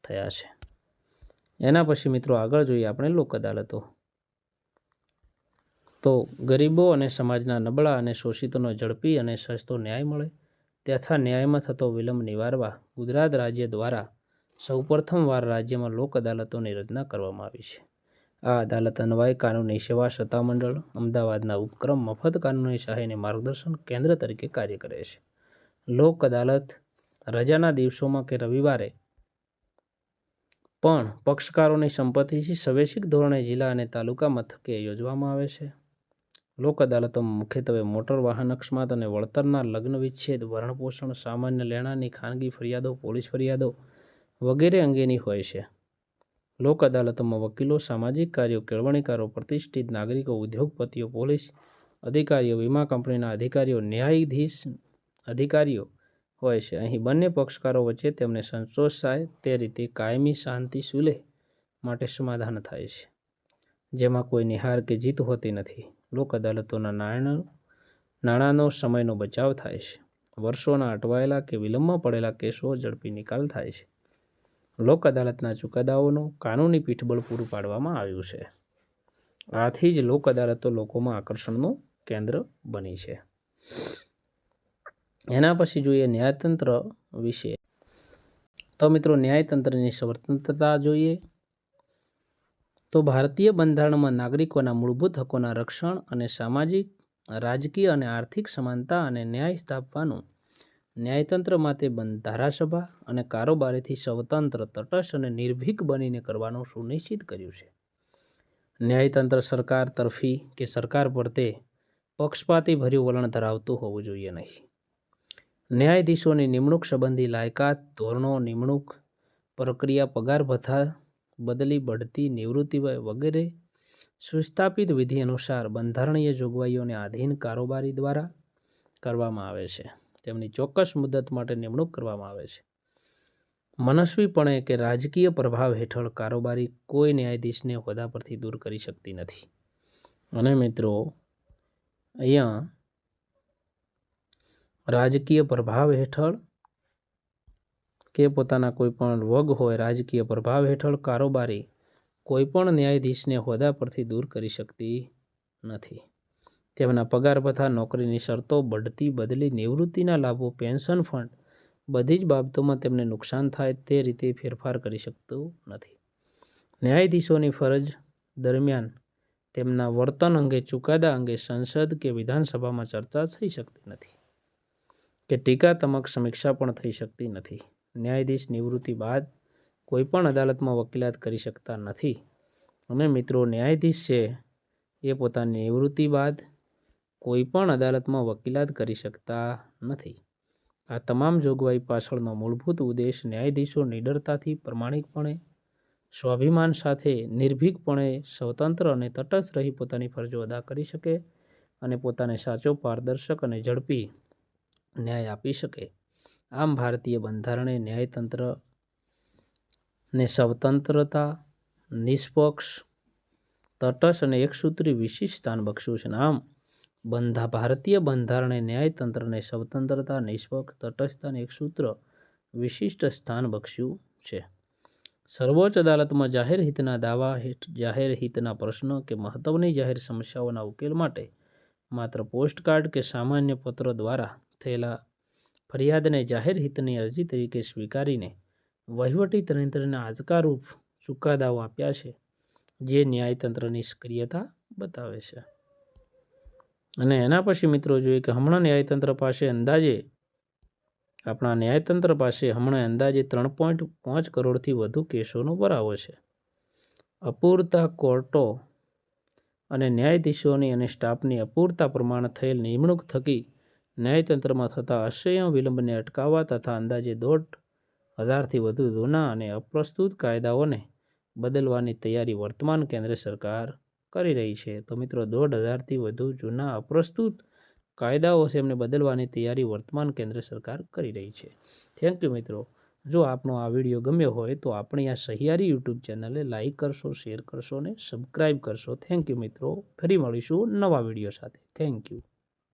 થયા છે. એના પછી મિત્રો આગળ જોઈએ આપણે લોક અદાલતો. તો ગરીબો અને સમાજના નબળા અને શોષિતોનો ઝડપી અને સસ્તો ન્યાય મળે તથા ન્યાયમાં થતો વિલંબ નિવારવા ગુજરાત રાજ્ય દ્વારા સૌપ્રથમવાર રાજ્યમાં લોક અદાલતોની રચના કરવામાં આવી છે. આ અદાલત અન્વય કાનૂની સેવા સત્તામંડળ અમદાવાદના ઉપક્રમ મફત કાનૂની સહાયને માર્ગદર્શન કેન્દ્ર તરીકે કાર્ય કરે છે. લોક અદાલત રજાના દિવસોમાં કે રવિવારે પણ પક્ષકારોની સંપત્તિથી સ્વૈચ્છિક ધોરણે જિલ્લા અને તાલુકા મથકે યોજવામાં આવે છે. લોક અદાલતોમાં મુખ્યત્વે મોટર વાહન અકસ્માત અને વળતરના, લગ્ન વિચ્છેદ, ભરણપોષણ, સામાન્ય લેણાની ખાનગી ફરિયાદો, પોલીસ ફરિયાદો વગેરે અંગેની હોય છે. લોક અદાલતોમાં વકીલો, સામાજિક કાર્યો, કેળવણીકારો, પ્રતિષ્ઠિત નાગરિકો, ઉદ્યોગપતિઓ, પોલીસ અધિકારીઓ, વીમા કંપનીના અધિકારીઓ, ન્યાયાધીશ અધિકારીઓ હોય છે. અહીં બંને પક્ષકારો વચ્ચે તેમને સંતોષ થાય તે રીતે કાયમી શાંતિ સુલેહ માટે સમાધાન થાય છે, જેમાં કોઈની હાર કે જીત હોતી નથી. લોક અદાલતોના નાણાંનો સમયનો બચાવ થાય છે. વર્ષોના અટવાયેલા કે વિલંબમાં પડેલા કેસો ઝડપી નિકાલ થાય છે. લોક અદાલતના ચુકાદાઓનો કાનૂની પીઠબળ પૂરું પાડવામાં આવ્યું છે. આથી જ લોક અદાલતો લોકોમાં આકર્ષણનું કેન્દ્ર બની છે. એના પછી જોઈએ ન્યાયતંત્ર વિશે. તો મિત્રો, ન્યાયતંત્રની સ્વતંત્રતા જોઈએ તો ભારતીય બંધારણમાં નાગરિકોના મૂળભૂત હકોના રક્ષણ અને સામાજિક, રાજકીય અને આર્થિક સમાનતા અને ન્યાય સ્થાપવાનું ન્યાયતંત્ર માટે ધારાસભા અને કારોબારીથી સ્વતંત્ર, તટસ્થ અને નિર્ભીક બનીને કરવાનું સુનિશ્ચિત કર્યું છે. ન્યાયતંત્ર સરકાર તરફી કે સરકાર પ્રત્યે પક્ષપાતી ભર્યું વલણ ધરાવતું હોવું જોઈએ નહીં. ન્યાયાધીશોની નિમણૂક સંબંધી લાયકાત, ધોરણો, નિમણૂક પ્રક્રિયા, પગાર ભથ્થા, બદલી, બઢતી, નિવૃત્તિ વગેરે સુસ્થાપિત વિધિ અનુસાર બંધારણીય જોગવાઈઓને આધીન કારોબારી દ્વારા કરવામાં આવે છે. તેમની ચોક્કસ મુદત માટે નિમણૂક કરવામાં આવે છે. મનસ્વીપણે કે રાજકીય પ્રભાવ હેઠળ કારોબારી કોઈ ન્યાયાધીશને હોદ્દા પરથી દૂર કરી શકતી નથી. અને મિત્રો, અહીંયા રાજકીય પ્રભાવ હેઠળ કે પોતાના કોઈ પણ વગ હોય, રાજકીય પ્રભાવ હેઠળ કારોબારી કોઈ પણ ન્યાયાધીશને હોદ્દા પરથી દૂર કરી શકતી નથી. તેમના પગાર ભથ્થા, નોકરીની શરતો, બઢતી, બદલી, નિવૃત્તિના લાભો, પેન્શન ફંડ બધી જ બાબતોમાં તેમને નુકસાન થાય તે રીતે ફેરફાર કરી શકતું નથી. ન્યાયાધીશોની ફરજ દરમિયાન તેમના વર્તન અંગે ચુકાદા અંગે સંસદ કે વિધાનસભામાં ચર્ચા થઈ શકતી નથી કે ટીકાત્મક સમીક્ષા પણ થઈ શકતી નથી. ન્યાયાધીશ નિવૃત્તિ બાદ કોઈ પણ અદાલતમાં વકીલાત કરી શકતા નથી. અને મિત્રો, ન્યાયાધીશ છે એ પોતાની નિવૃત્તિ બાદ કોઈ પણ અદાલતમાં વકીલાત કરી શકતા નથી. આ તમામ જોગવાઈ પાછળનો મૂળભૂત ઉદ્દેશ ન્યાયાધીશો નિડરતાથી, પ્રમાણિકપણે, સ્વાભિમાન સાથે, નિર્ભીકપણે, સ્વતંત્ર અને તટસ્થ રહી પોતાની ફરજો અદા કરી શકે અને પોતાને સાચો, પારદર્શક અને ઝડપી ન્યાય આપી શકે. આમ ભારતીય બંધારણે ન્યાયતંત્રને સ્વતંત્રતા, નિષ્પક્ષ, તટસ્થ અને એકસૂત્રી વિશિષ્ટ સ્થાન બક્ષ્યું છે. આમ ભારતીય બંધારણે ન્યાયતંત્રને સ્વતંત્રતા, નિષ્પક્ષ, તટસ્થ અને એકસૂત્ર વિશિષ્ટ સ્થાન બક્ષ્યું છે. સર્વોચ્ચ અદાલતમાં જાહેર હિતના દાવા, જાહેર હિતના પ્રશ્નો કે મહત્વની જાહેર સમસ્યાઓના ઉકેલ માટે માત્ર પોસ્ટકાર્ડ કે સામાન્ય પત્રો દ્વારા થયેલા ફરિયાદને જાહેર હિતની અરજી તરીકે સ્વીકારીને વહીવટી તંત્રને આજકારૂપ ચુકાદાઓ આપ્યા છે, જે ન્યાયતંત્રની સક્રિયતા બતાવે છે. અને એના પછી મિત્રો જોઈએ કે હમણાં ન્યાયતંત્ર પાસે અંદાજે 3.5 કરોડથી વધુ કેસોનો ભરાવો છે. અપૂરતા કોર્ટો અને ન્યાયાધીશોની અને સ્ટાફની અપૂરતા પ્રમાણ થયેલ નિમણૂક થકી ન્યાયતંત્રમાં થતા અસહ્ય વિલંબને અટકાવવા તથા અંદાજે 1,500થી વધુ જૂના અને અપ્રસ્તુત કાયદાઓને બદલવાની તૈયારી વર્તમાન કેન્દ્ર સરકાર કરી રહી છે. તો મિત્રો, 1,500થી વધુ જૂના અપ્રસ્તુત કાયદાઓ છે એમને બદલવાની તૈયારી વર્તમાન કેન્દ્ર સરકાર કરી રહી છે. થેન્ક યુ મિત્રો. જો આપનો આ વિડીયો ગમ્યો હોય તો આપણી આ સહિયારી યુટ્યુબ ચેનલને લાઇક કરશો, શેર કરશો અને સબસ્ક્રાઈબ કરશો. થેન્ક યુ મિત્રો. ફરી મળીશું નવા વિડીયો સાથે. Thank you.